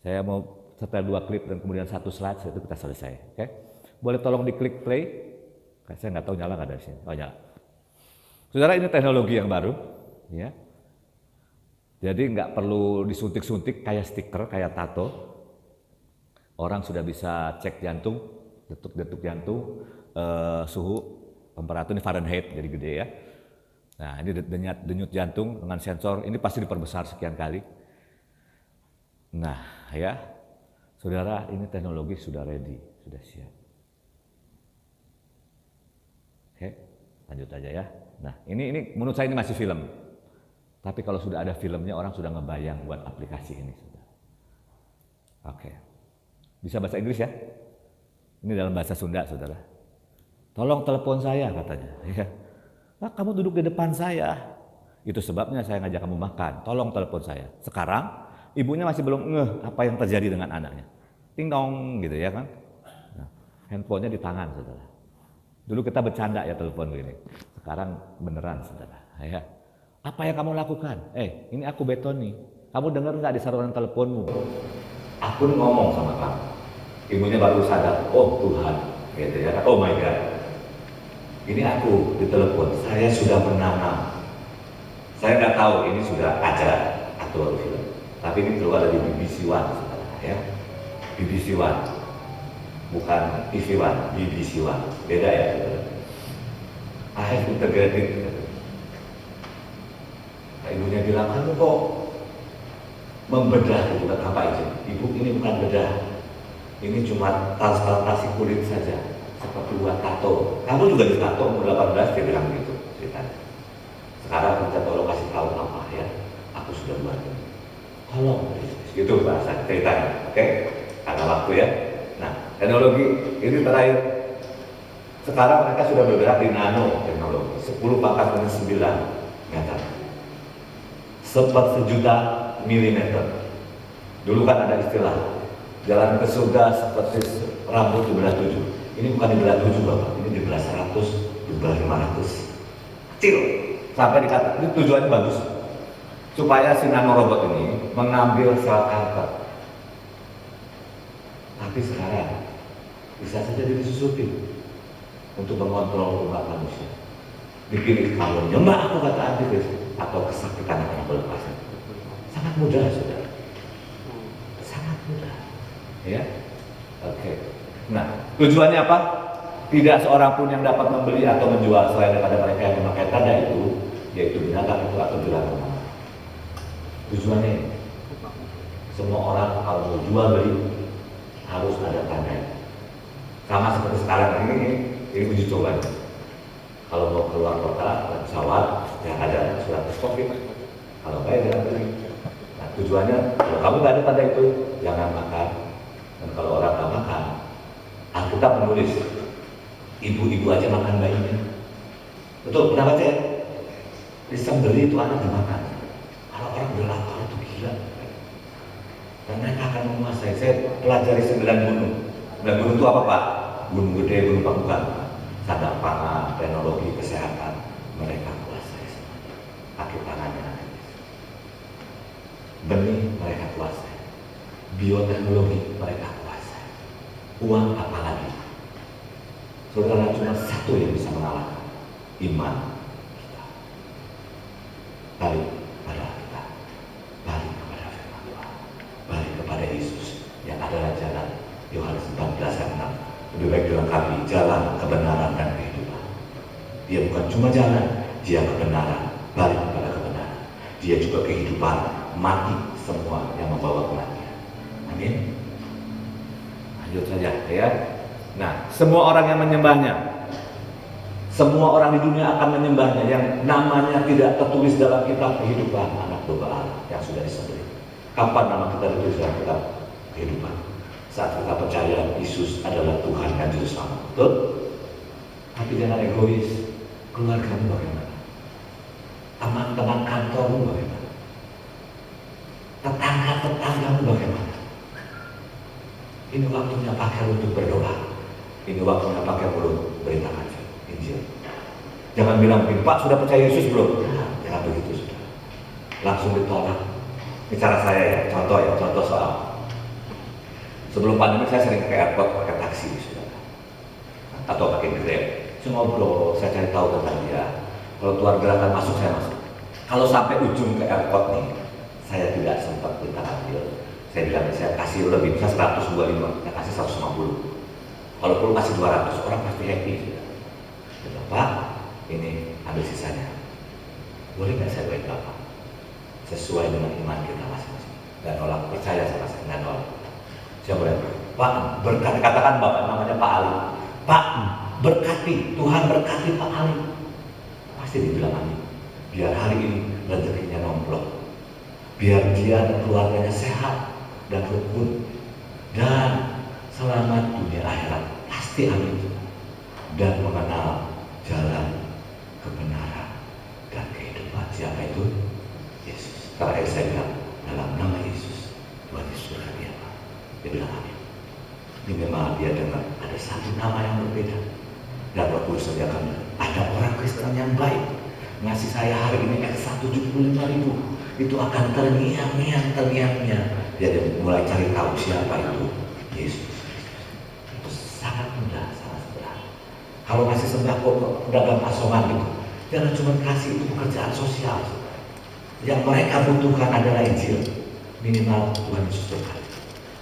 Saya mau setel 2 klip dan kemudian 1 slide, itu kita selesai. Oke? Boleh tolong diklik play? Saya nggak tahu nyala nggak dari sini. Oh nyala. Saudara, ini teknologi yang baru, ya. Jadi nggak perlu disuntik-suntik kayak stiker, kayak tato. Orang sudah bisa cek jantung, detuk-detuk jantung, suhu, temperatur, ini Fahrenheit, jadi gede ya. Nah ini denyut jantung dengan sensor, ini pasti diperbesar sekian kali. Nah ya, saudara, ini teknologi sudah ready, sudah siap. Oke, lanjut aja ya. Nah ini menurut saya ini masih film. Tapi kalau sudah ada filmnya, orang sudah ngebayang buat aplikasi ini. Saudara. Oke, bisa bahasa Inggris ya? Ini dalam bahasa Sunda, saudara. Tolong telepon saya katanya. Ya. Nah, kamu duduk di depan saya. Itu sebabnya saya ngajak kamu makan. Tolong telepon saya. Sekarang ibunya masih belum ngeh apa yang terjadi dengan anaknya. Ting dong gitu ya kan. Nah, handphonenya di tangan, saudara. Dulu kita bercanda ya telepon begini. Sekarang beneran, saudara. Ya. Apa yang kamu lakukan? Ini aku Betoni. Kamu dengar nggak di saluran teleponmu? Aku ngomong sama kamu. Ibunya baru sadar. Oh Tuhan, gitu ya. Oh my God. Ini aku di telepon. Saya sudah menanam. Saya nggak tahu ini sudah acara atau film. Tapi ini keluar dari BBC One, ya. BBC One, bukan TV One, BBC One, beda ya. I have integrated. Nah, ibunya bilang, kamu kok membedah itu apa itu? Ibu, ini bukan bedah, ini cuma transplantasi kulit saja, seperti buat tato. Kamu juga ditato umur 18, dia bilang gitu ceritanya. Sekarang minta tolong kasih tahu apa ya, aku sudah buat ini. Tolong, itu bahasa ceritanya, oke? Karena waktu ya. Nah, teknologi ini terakhir. Sekarang mereka sudah bergerak di nano teknologi, 10 pangkat minus 9 meter, sejuta milimeter. Dulu kan ada istilah jalan ke surga seperti rambut dibelah 7. Ini bukan dibelah 7 Bapak, ini dibelah 100, dibelah 500. Kecil. Sampai dikata, ini tujuannya bagus. Supaya si nanorobot ini mengambil sel kanker. Tapi sekarang bisa saja disusupi untuk mengontrol umat manusia. Dipilih kalau nyembah aku kata antikris atau kesakitan akan berlepasan. Sangat mudah saudara. Sangat mudah. Ya, oke. Nah, tujuannya apa? Tidak seorang pun yang dapat membeli atau menjual selain daripada mereka yang memakai tanda itu, yaitu binatang itu atau juragan. Tujuannya ini, semua orang kalau mau jual beli harus ada tanda. Sama seperti sekarang ini uji coba. Kalau mau keluar kota, pesawat yang ada surat COVID. Kalau baik jangan beli. Nah, tujuannya kalau kamu nggak ada tanda itu, jangan makan. Dan kalau orang nggak makan, Alkitab menulis, ibu-ibu aja makan bayinya. Betul, pernah baca ya? Disembeli itu anak dimakan. Kalau orang berlapar itu gila. Dan mereka akan menguasai. Saya pelajari 9 gunung. 9 gunung itu apa Pak? Gunung gede, gunung pamukan. Sadar pangan, teknologi, kesehatan. Mereka kuasai semua. Kaki tangannya. Benih mereka kuasai. Bioteknologi mereka kuasai. Uang apalagi. Saudara, cuma satu yang bisa mengalahkan. Iman kita. Balik pada kita. Balik kepada firman Tuhan. Balik kepada Yesus yang adalah jalan. Yohanes 14 ayat 6. Lebih baik dilengkapi jalan, kebenaran, dan kehidupan. Dia bukan cuma jalan, dia kebenaran. Balik kepada kebenaran. Dia juga kehidupan, mati semua yang membawa kematian. Amin. Lanjut saja ya. Nah, semua orang yang menyembahnya, semua orang di dunia akan menyembahnya yang namanya tidak tertulis dalam kitab kehidupan anak domba Allah yang sudah disembelih. Kapan nama kita ditulis dalam kitab kehidupan? Saat kita percaya Yesus adalah Tuhan dan Juru Selamat. Betul? Tapi jangan egois. Keluargamu bagaimana? Teman-teman kantormu bagaimana? Tetangga-tetanggamu bagaimana? Ini waktunya pakai untuk berdoa. Ini waktunya pakai mulut beritakan Injil. Jangan bilang, Pak sudah percaya Yesus belum? Nah, jangan begitu sudah. Langsung ditolak. Ini cara saya ya, contoh soal. Sebelum pandemi saya sering ke airport pakai taksi sudah. Atau pakai Grab. Saya ngobrol, saya cari tahu tentang dia. Kalau keluar gerakan masuk, saya masuk. Kalau sampai ujung ke airport nih, saya tidak sempat minta ambil. Saya bilang, saya kasih lebih, bisa 125, saya kasih 150. Kalau perlu kasih 200, orang pasti happy. Kata, Pak, ini ambil sisanya. Boleh nggak saya beri Bapak? Sesuai dengan iman kita masing-masing. Dan nolak, percaya sama saya, nggak nolak. Saya boleh, Pak, berkati, katakan Bapak namanya Pak Ali. Pak, berkati, Tuhan berkati Pak Ali. Pasti dibilang amin. Biar hari ini rezekinya nomplok. Biar dia dan keluarganya sehat dan rukun. Dan selamat dunia akhirat, pasti amin. Dan mengenal jalan kebenaran dan kehidupan. Siapa itu? Yesus. Terakhir saya bilang, dalam nama Yesus, Tuhan Yesus berkati apa? Dia bilang amin. Ini memang dia dengar ada satu nama yang berbeda. Dan Roh Kudus sediakan, ada orang Kristen yang baik ngasih saya hari ini X175.000. Itu akan terngiang-ngiang. Dia mulai cari tahu siapa itu Yesus. Sangat mudah, sangat sederhana. Kalau masih sembako pedagang asongan itu, jangan cuma kasih itu pekerjaan sosial. Yang mereka butuhkan adalah Injil. Minimal Tuhan Yesus berkati.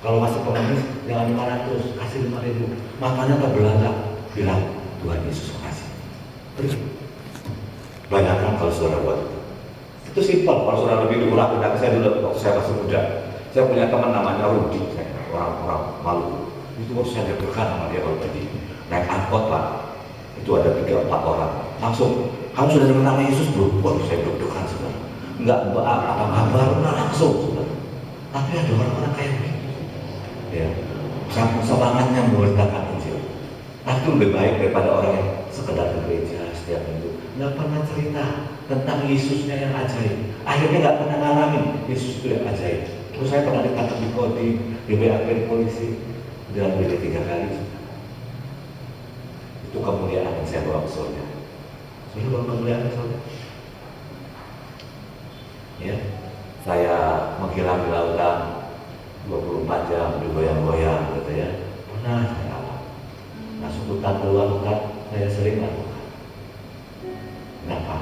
Kalau masih pengemis, jangan 500, kasih 5.000. Matanya terbelangak, bilang Tuhan Yesus makasih. Terus banyakkan kalau saudara buat itu. Itu simpel. Kalau saudara lebih dulu lakukan, saya dulu waktu saya masih muda. Saya punya teman namanya Rudi, orang Maluku. Itu waktu saya deg-degan sama dia kalau pergi naik angkot Pak. Itu ada 3-4 orang. Langsung, kamu sudah dengar nama Yesus belum? Waduh, saya deg-degan sebenarnya. Enggak apa kabar, langsung. Tapi ada orang-orang kayak begitu. Ya, semangatnya memberitakan Injil. Itu lebih baik daripada orang yang sekedar ke gereja setiap minggu, nggak pernah cerita tentang Yesusnya yang ajaib. Akhirnya nggak pernah ngalamin Yesus itu yang ajaib. Terus saya pernah ditangkap di Kodim, di BAP polisi, dan beda 3 kali. Itu kemuliaan yang saya bawa ke surga. Sudah bawa kemuliaan ke surga. Ya, saya menghilang di lautan 24 jam digoyang-goyang gitu ya. Pernah saya alami. Masuk hutan keluar hutan, saya sering lakukan. Kenapa?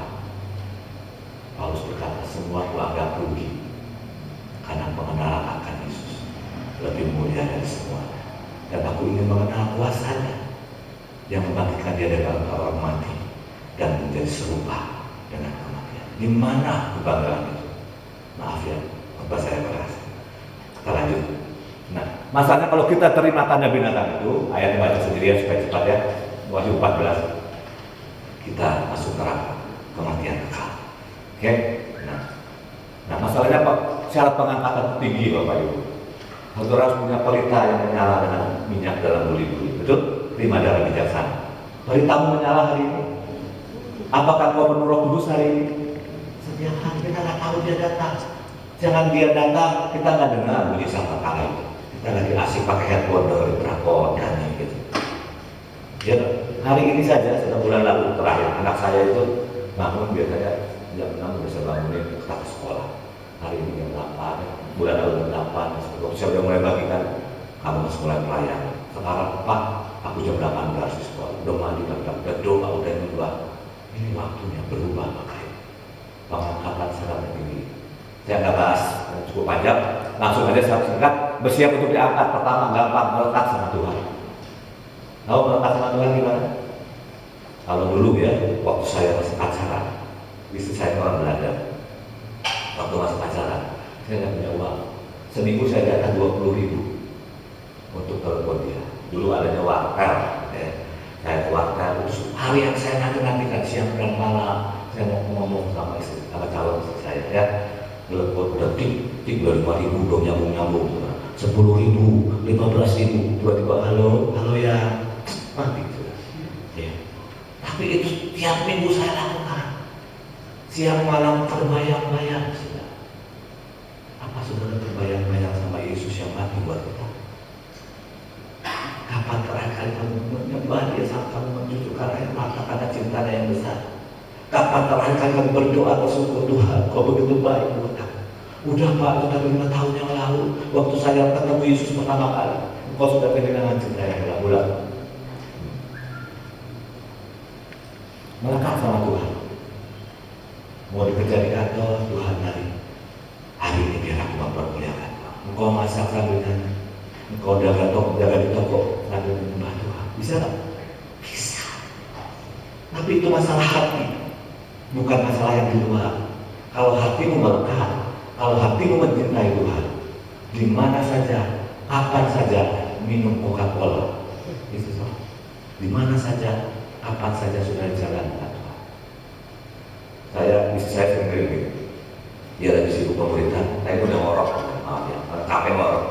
Paulus berkata semua aku anggap rugi karena pengenalan akan Yesus lebih mulia dari semua. Dan aku ingin mengenal kuasanya yang membangkitkan dia dari orang mati dan menjadi serupa dengan kematian. Di mana kebanggaan itu? Maaf ya, khotbah saya keras. Kita lanjut. Nah, masalahnya kalau kita terima tanda binatang itu, ayatnya baca sendirian supaya cepat ya. Wahyu 14. Kita masuk neraka, kematian kekal. Oke? Nah, masalahnya Pak, syarat pengangkatan tinggi Bapak Ibu. Saudara harus punya pelita yang menyala dengan minyak dalam buli-buli. Betul? Terima darah bijaksana. Pelitamu menyala hari ini. Apakah kau penuh Roh Kudus hari ini? Setiap hari kita nggak tahu dia datang. Jangan dia datang, kita nggak dengar bunyi sangkakala itu. Kita lagi asik pakai headphone dari drakor nyanyi gitu. Ya, hari ini saja, sudah bulan lalu terakhir, anak saya itu bangun biasanya jam 6 bisa bangunin kita ke sekolah. Hari ini jam 8, bulan lalu jam 8, waktu saya udah mulai bagikan, kamu harus mulai pelayanan. Sekarang Pak, aku jam 8 udah harus di sekolah, udah mandi, udah doa, udah nyembah. Ini waktunya berubah makanya. Pengangkatan secara tinggi. Saya nggak bahas cukup panjang, langsung aja saya singkat. Bersiap untuk diangkat. Pertama, gampang melekat sama Tuhan. Tahu melekat sama Tuhan gimana? Kalau dulu ya, waktu saya masih pacaran, istri saya orang Belanda. Waktu masih pacaran, saya nggak punya uang. Seminggu saya datang 20.000 untuk telepon dia. Dulu adanya wartel, ya. Saya ke wartel, terus hari yang saya nanti-nantikan siang dan malam, saya mau ngomong sama istri, sama calon istri saya, ya. Telepon udah tik 5.000 dong nyambung 10.000, 15.000, tiba-tiba halo ya, mati sudah. Ya. Tapi itu tiap minggu saya lakukan, siang malam terbayang-bayang sudah. Apa saudara terbayang-bayang sama Yesus yang mati buat kita? Kapan terakhir kali kamu menyembah dia saat kamu mencucurkan air mata karena cintanya yang besar? Kapan terakhir kali kamu berdoa bersyukur Tuhan, kau begitu baik buat aku. Udah Pak, sudah 5 tahun yang lalu, waktu saya ketemu Yesus pertama kali, engkau sudah kehilangan cinta yang ulang-ulang. Melekat sama Tuhan. Mau dikerja di kantor, Tuhan hari ini biar aku mempermuliakan Tuhan. Engkau masak sambil nyanyi, engkau jaga di toko sambil menyembah Tuhan. Bisa tak? Bisa. Tapi itu masalah hati, bukan masalah yang di luar. Kalau hatimu melekat, kalau hatimu mencintai Tuhan, di mana saja, kapan saja minum Coca-Cola, di mana saja, kapan saja sudah jalan Tuhan. Istri saya sendiri gitu. Dia lagi sibuk pemerintah, saya udah ngorok, maaf ya, capek ngorok.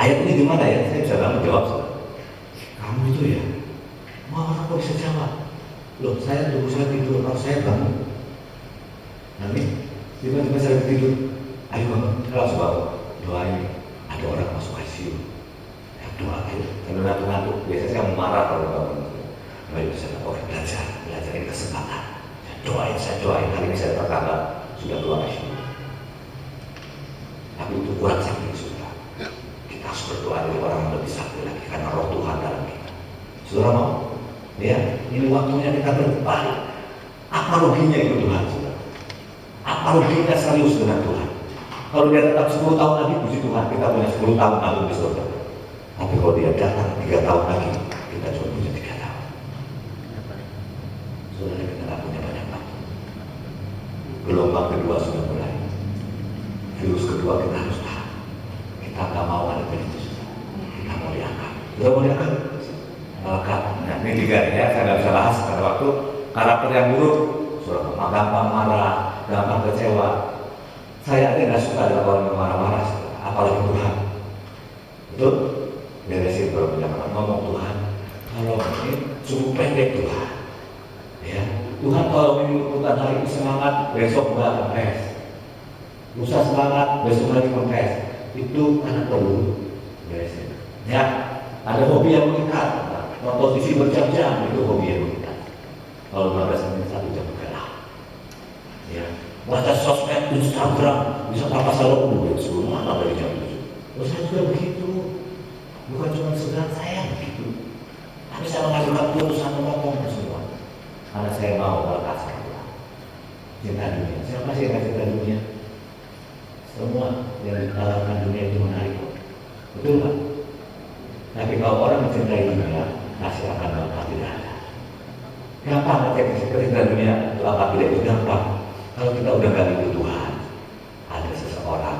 Ayat ini di mana ya? Saya bisa banget jawab. Kamu itu ya, mau orang kok bisa jawab? Loh, saya tunggu saya tidur, kalau saya bangun. Nanti tiba-tiba saya tidur, ayo bangun, saya langsung bangun. Doain, ada orang masuk ICU. Ya, doa ayo, saya ngantuk-ngantuk. Biasanya saya mau marah kalau bangun. Baik, saya belajar ini kesempatan. Saya doain, hari ini saya terkadang sudah keluar ICU. Tapi itu kurang sakit sudah. Kita harus berdoa dari orang yang lebih sakit lagi karena roh Tuhan dalam kita. Saudara mau? Ya, ini waktunya kita berbalik. Apa ruginya itu Tuhan, saudara? Apa ruginya serius dengan Tuhan? Kalau dia tetap 10 tahun lagi, puji Tuhan, kita punya 10 tahun nabung di surga. Tapi kalau dia datang 3 tahun lagi, kita cuma punya 3 tahun. Saudara, kita tidak punya banyak waktu. Gelombang kedua sudah mulai. Virus kedua kita harus tahan. Kita nggak mau ada itu. Kita mau diangkat. Sudah mau diangkat? Melekat. Nah, ini 3 ya, saya nggak bisa bahas pada waktu. Karakter yang buruk, sudah gampang marah, gampang kecewa. Saya tidak suka ada orang yang marah-marah, apalagi Tuhan. Betul? Beresin ngomong Tuhan, kalau ini cukup pendek Tuhan. Ya, Tuhan kalau minggu hari ini semangat, besok enggak kempes. Lusa semangat, besok lagi kempes. Itu karena perlu beresin. Ya, ada hobi yang mengikat. Nonton TV berjam-jam, itu hobi yang mengikat. Kalau 15 menit 1 jam bergerak. Ya, baca sosmed, Instagram, bisa tanpa salah duit semua dari jam 7. Terus saya juga begitu. Bukan cuma sekedar saya begitu. Tapi saya mengajukan putusan ngomong semua. Karena saya mau berkasih Tuhan. Cinta dunia. Siapa sih yang cinta dunia? Semua yang ditawarkan dunia itu menarik. Betul kan? Tapi kalau orang mencintai dunia, kasih akan bapak tidak ada. Gampang ngecek cinta dunia, bapak tidak itu gampang. Kalau kita udah gak ikut Tuhan, ada seseorang,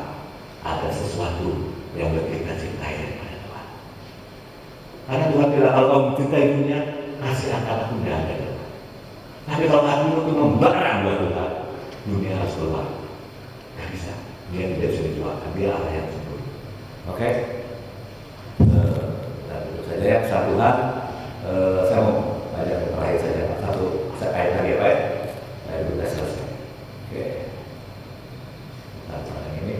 ada sesuatu yang lebih kita cintai daripada Tuhan. Karena Tuhan bilang kalau kamu mencintai dunia, kasih akan aku tidak ada. Tapi kalau hatimu itu membara buat Tuhan, dunia harus keluar. Gak bisa, dia tidak bisa dijualkan, dia Allah yang sempurna. Oke? Dan tentu saja ya, saat Tuhan, saya mau ajak terakhir saja, satu ayat lagi apa ya? Ayat sudah selesai. Oke. Nah, ini,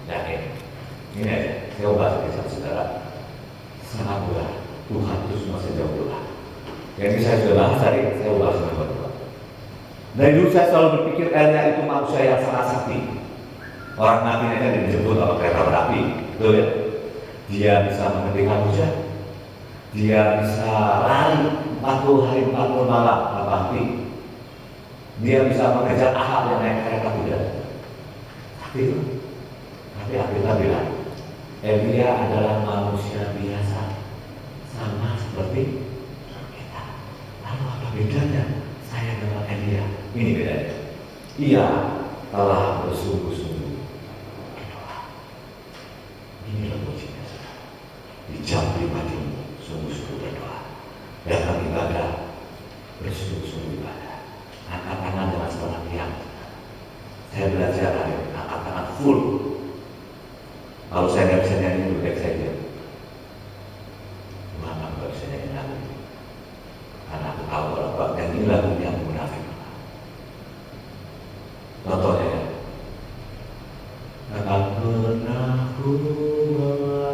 nah ini aja, saya ubah kisah saudara. Sangat berat, Tuhan itu semua sejauh Tuhan. Yang saya sudah bahas tadi, saya ubah semua berdua. Dari dulu saya selalu berpikir Elia itu manusia yang sangat sakti. Orang matinya kan disebut sama kereta berapi, betul ya? Dia bisa menghentikan hujan, dia bisa lari 40 hari 40 malam tanpa henti. Dia bisa mengejar Ahab yang naik kereta kuda. Tapi Alkitab bilang, Elia adalah manusia biasa, sama seperti kita. Lalu apa bedanya saya dengan Elia? Ini bedanya. Ia telah bersungguh-sungguh berdoa. Inilah kuncinya. Di jam pribadimu sungguh-sungguh berdoa. Datang ibadah, bersungguh-sungguh ibadah. Angkat tangan dengan setengah tiang. Saya belajar hari angkat tangan full. Kalau saya nggak bisa nyanyi lebih baik saja. Tuhan aku nggak bisa nyanyi lagu ini. Karena aku tahu kalau aku nyanyi lagu ini aku munafik. Contohnya ya. Tak pernah ku bawa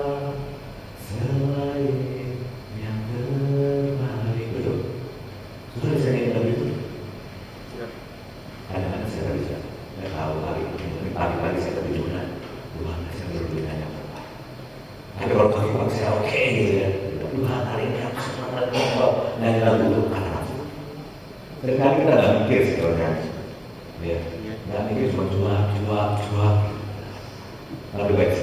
selain yang terbaik. Betul. Sudah bisa nyanyi lagu itu? Kadang-kadang saya nggak bisa. Saya tahu hari ini pagi-pagi saya ketiduran. Tuhan saya berbeda yang terbaik. Tapi kalau pagi-pagi saya oke gitu ya. Tuhan hari ini aku semangat ngomong nyanyi lagu itu karena aku. Seringkali kita nggak mikir sih kalau nyanyi. Ya, nggak mikir cuma cuap. Lebih baik.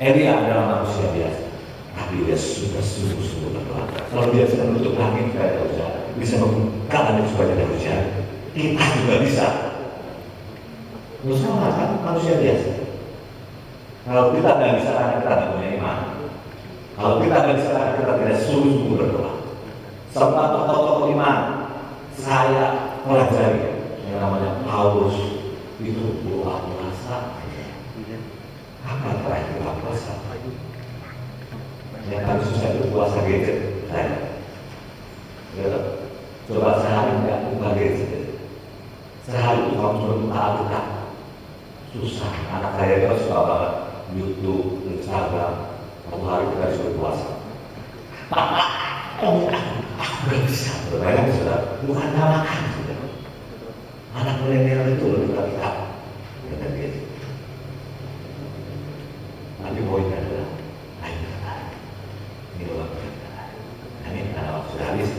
Elia adalah manusia biasa, tapi dia sudah sungguh-sungguh berdoa. Kalau dia bisa menutup langit supaya tidak hujan, bisa membuka langit supaya tidak hujan, kita juga bisa. Sama kan manusia biasa. Kalau kita nggak bisa, karena kita tidak punya iman. Kalau kita nggak bisa, karena kita tidak sungguh-sungguh berdoa. Semua tokoh-tokoh iman saya pelajari yang namanya Paulus itu doa puasa. Apa terakhir doa puasa? Yang paling susah itu puasa gadget saya. Coba sehari nggak buka gadget. Sehari itu kamu cuma buka Alkitab. Susah. Anak saya itu suka banget YouTube, Instagram. Satu hari kita disuruh puasa. Papa, aku nggak bisa. Berbayang sudah bukan makan sudah. Anak milenial itu lebih Alkitab dengan gadget. Tapi poinnya adalah ayo tertarik. Ini doang tertarik. Ini karena waktu sudah habis.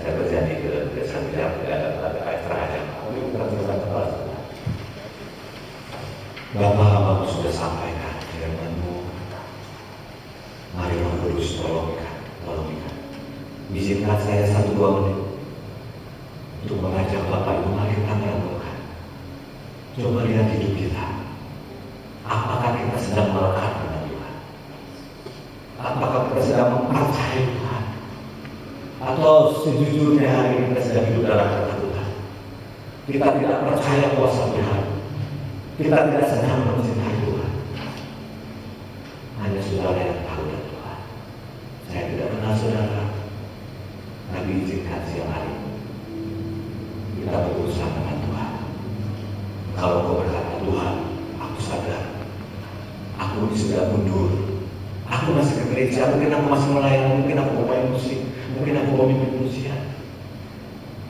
Saya berjanji ke desa jam tidak ada setengah jam. Tapi bukan terus. Bapak hamba sudah sampaikan firman-Mu. Mari Roh Kudus tolong ikan. Izinkan saya 1-2 menit untuk mengajak Bapak Ibu melahirkan yang Tuhan. Coba lihat hidup kita. Apakah kita sedang melekat dengan Tuhan? Apakah kita sedang mempercayai Tuhan? Atau sejujurnya hari ini kita sedang hidup dalam kata Tuhan? Kita tidak percaya kuasa Tuhan. Kita tidak sedang mencintai Tuhan. Hanya saudara yang tahu dan Tuhan. Saya tidak Aku sudah mundur. Aku masih ke gereja, mungkin aku masih melayani, mungkin aku mau main musik, mungkin aku mau mimpin pujian.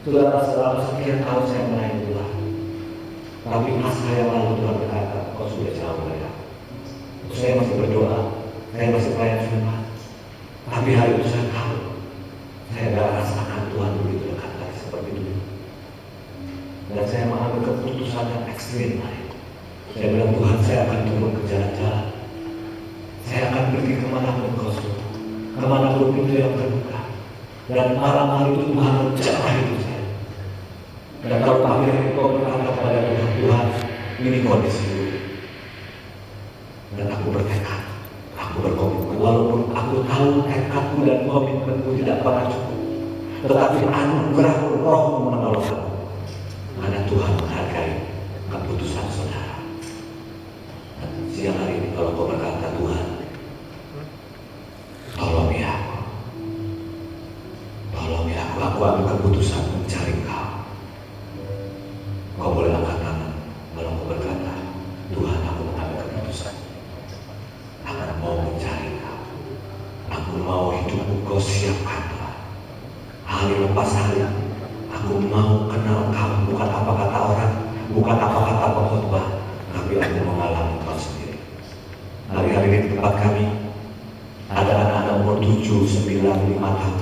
Saudara, selama sekian tahun saya melayani Tuhan. Tapi masa yang lalu Tuhan berkata, kau sudah jauh dari aku. Saya masih berdoa, saya masih pelayan firman. Tapi hari itu saya tahu, saya tidak rasakan Tuhan begitu dekat lagi seperti dulu. Dan saya mengambil keputusan yang ekstrim hari. Saya bilang, Tuhan, saya akan turun ke jalan-jalan. Saya akan pergi kemanapun kau suruh, kemanapun pintu yang terbuka. Dan malam hari itu Tuhan menjamah hidup saya. Dan kalau pagi hari kau berkata kepada Tuhan, Tuhan, ini kondisi hidup. Dan aku bertekad, aku berkomitmen. Walaupun aku tahu tekadku dan komitmenku tidak pernah cukup, tetapi anugerah Rohmu menolong aku. Karena Tuhan menghargai keputusan saudara. Dan siang hari ini kalau kau berkata, Tuhan, tolong ya aku ambil keputusan mencari kau. Kau boleh angkat tangan kalau kau berkata, Tuhan, aku mengambil keputusan. Aku mau mencari kau. Aku mau hidupku kau siapkan, Tuhan. Hari lepas hari, aku mau kenal kau, bukan apa kata orang, bukan apa kata pengkhotbah, tapi aku mengalami kau sendiri. Hari-hari di tempat kami, ada anak-anak umur 7, 9, 5 tahun.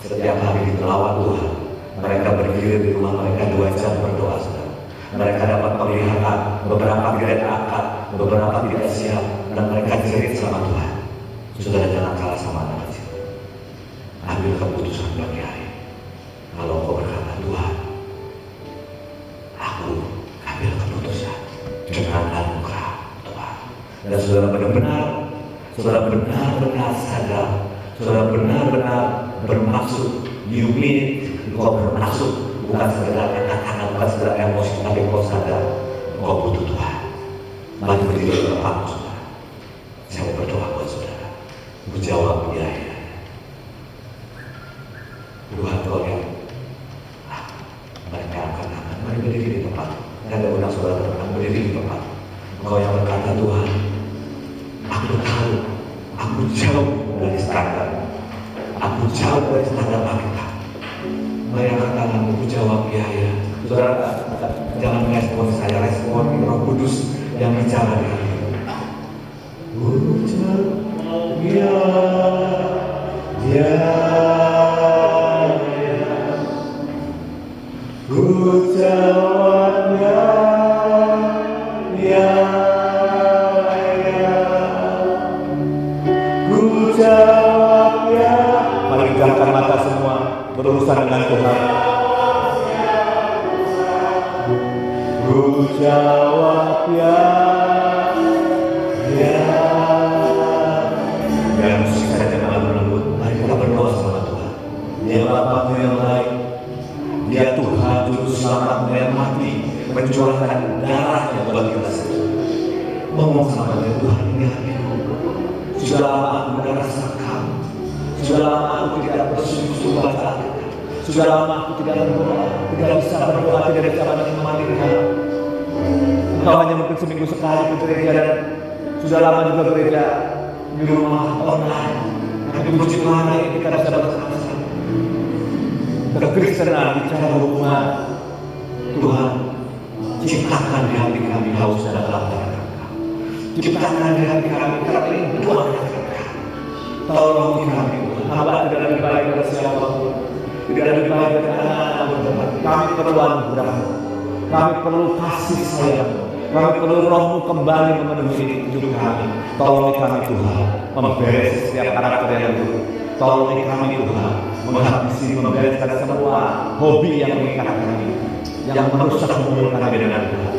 Setiap hari ditelawat Tuhan. Mereka berdiri di rumah mereka 2 jam berdoa, saudara. Mereka dapat penglihatan, beberapa tidak akad, beberapa tidak siap, dan mereka jerit sama Tuhan. Saudara, jangan kalah sama anak kecil. Ambil keputusan pagi hari. Kalau kau berkata, Tuhan, aku ambil keputusan dengan anugerah Tuhan. Dan saudara benar-benar sadar, saudara benar-benar bermaksud, you mean it, kau bermaksud, bukan sekedar kata-kata, bukan sekedar emosi, tapi kau sadar, kau butuh Tuhan. Mari berdiri di depanmu, saudara. Saya mau berdoa buat saudara. Jawab ya. Tuhan, kau yang mereka angkat tangan, mari berdiri di tempat. Saya tidak undang saudara teman, berdiri di tempat. Kau yang berkata, Tuhan, aku tahu, aku jauh dari standar. Aku jauh dari standar kita. Mari angkat tanganmu, jawab ya. Saudara, jangan respon saya, respon Roh Kudus yang bicara di hatimu. Ku jawab ya. Ku jawab ya. Ku jawab ya. Mari pejamkan mata semua, berurusan dengan Tuhan. Ku jawab ya. Dan musik saja malam lembut. Mari kita berdoa sama Tuhan. Dia Bapa yang baik. Dia Tuhan Juru Selamat yang mati, mencurahkan darahnya buat kita semua. Ngomong sama dia, Tuhan, ini hatiku. Sudah lama aku tidak rasa kamu. Sudah lama aku tidak bersungguh-sungguh baca Alkitab. Sudah lama aku tidak berdoa, tidak bisa berdoa, tidak bisa menemani kamu. Engkau hanya mungkin seminggu sekali ke gereja, dan sudah lama juga gereja di rumah online. Tapi puji Tuhan hari kita bisa bersama-sama. Kekristenan bicara hubungan. Tuhan, ciptakan di hati kami haus dan lapar. Ciptakan di hati kami kerinduan. Tolong kami, hamba tidak lebih baik dari siapapun, tidak lebih baik dari anak-anak. Kami perlu anugerah-Mu, kami perlu kasih sayang, kami perlu Roh-Mu kembali memenuhi hidup kami. Tolong kami Tuhan, memberes setiap karakter yang buruk. Tolong kami Tuhan, menghabisi, membereskan semua hobi yang mengikat kami, yang merusak hubungan kami dengan Tuhan.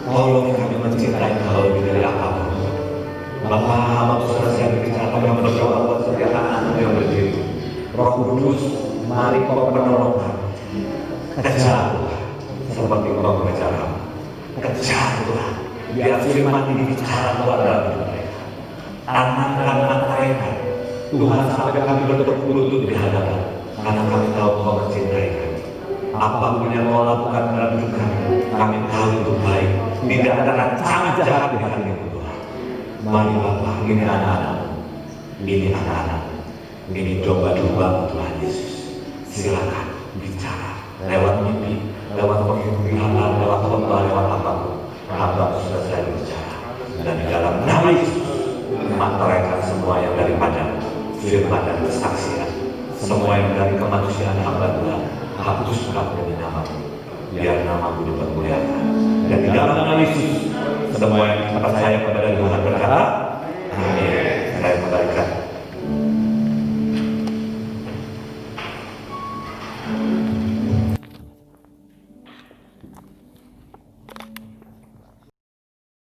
Tolong kami mencintai Kau lebih dari apapun. Bapak, saudara saya berbicara, kami berdoa buat setiap anak yang berdiri. Roh Kudus, mari Kau penolong kami. Kejar Tuhan, seperti Kau mengejar kami. Kejar Tuhan, biar firman ini bicara keluar dalam hidup mereka. Anak-anak mereka, Tuhan, sampai kami bertukuk lutut di hadapan, karena kami tahu Kau mencintai kami. Apapun yang Kau lakukan dalam hidup kami tahu itu baik. Tidak ada rancangan jahat di hatimu Tuhan. Mari Bapak, ini anak-anak, ini anak-anak, ini domba-domba Tuhan Yesus. Silakan bicara lewat mimpi, lewat penglihatan, lewat khotbah, lewat apapun. Hamba sudah saya bicara. Dan di dalam nama Yesus, memantaraikan semua yang daripada firman dan kesaksian, semua yang dari kemanusiaan hamba Tuhan, hapuskan demi nama-Mu, biar nama-Mu dipermuliakan. Dan di dalam nama Yesus, semua yang percaya kepada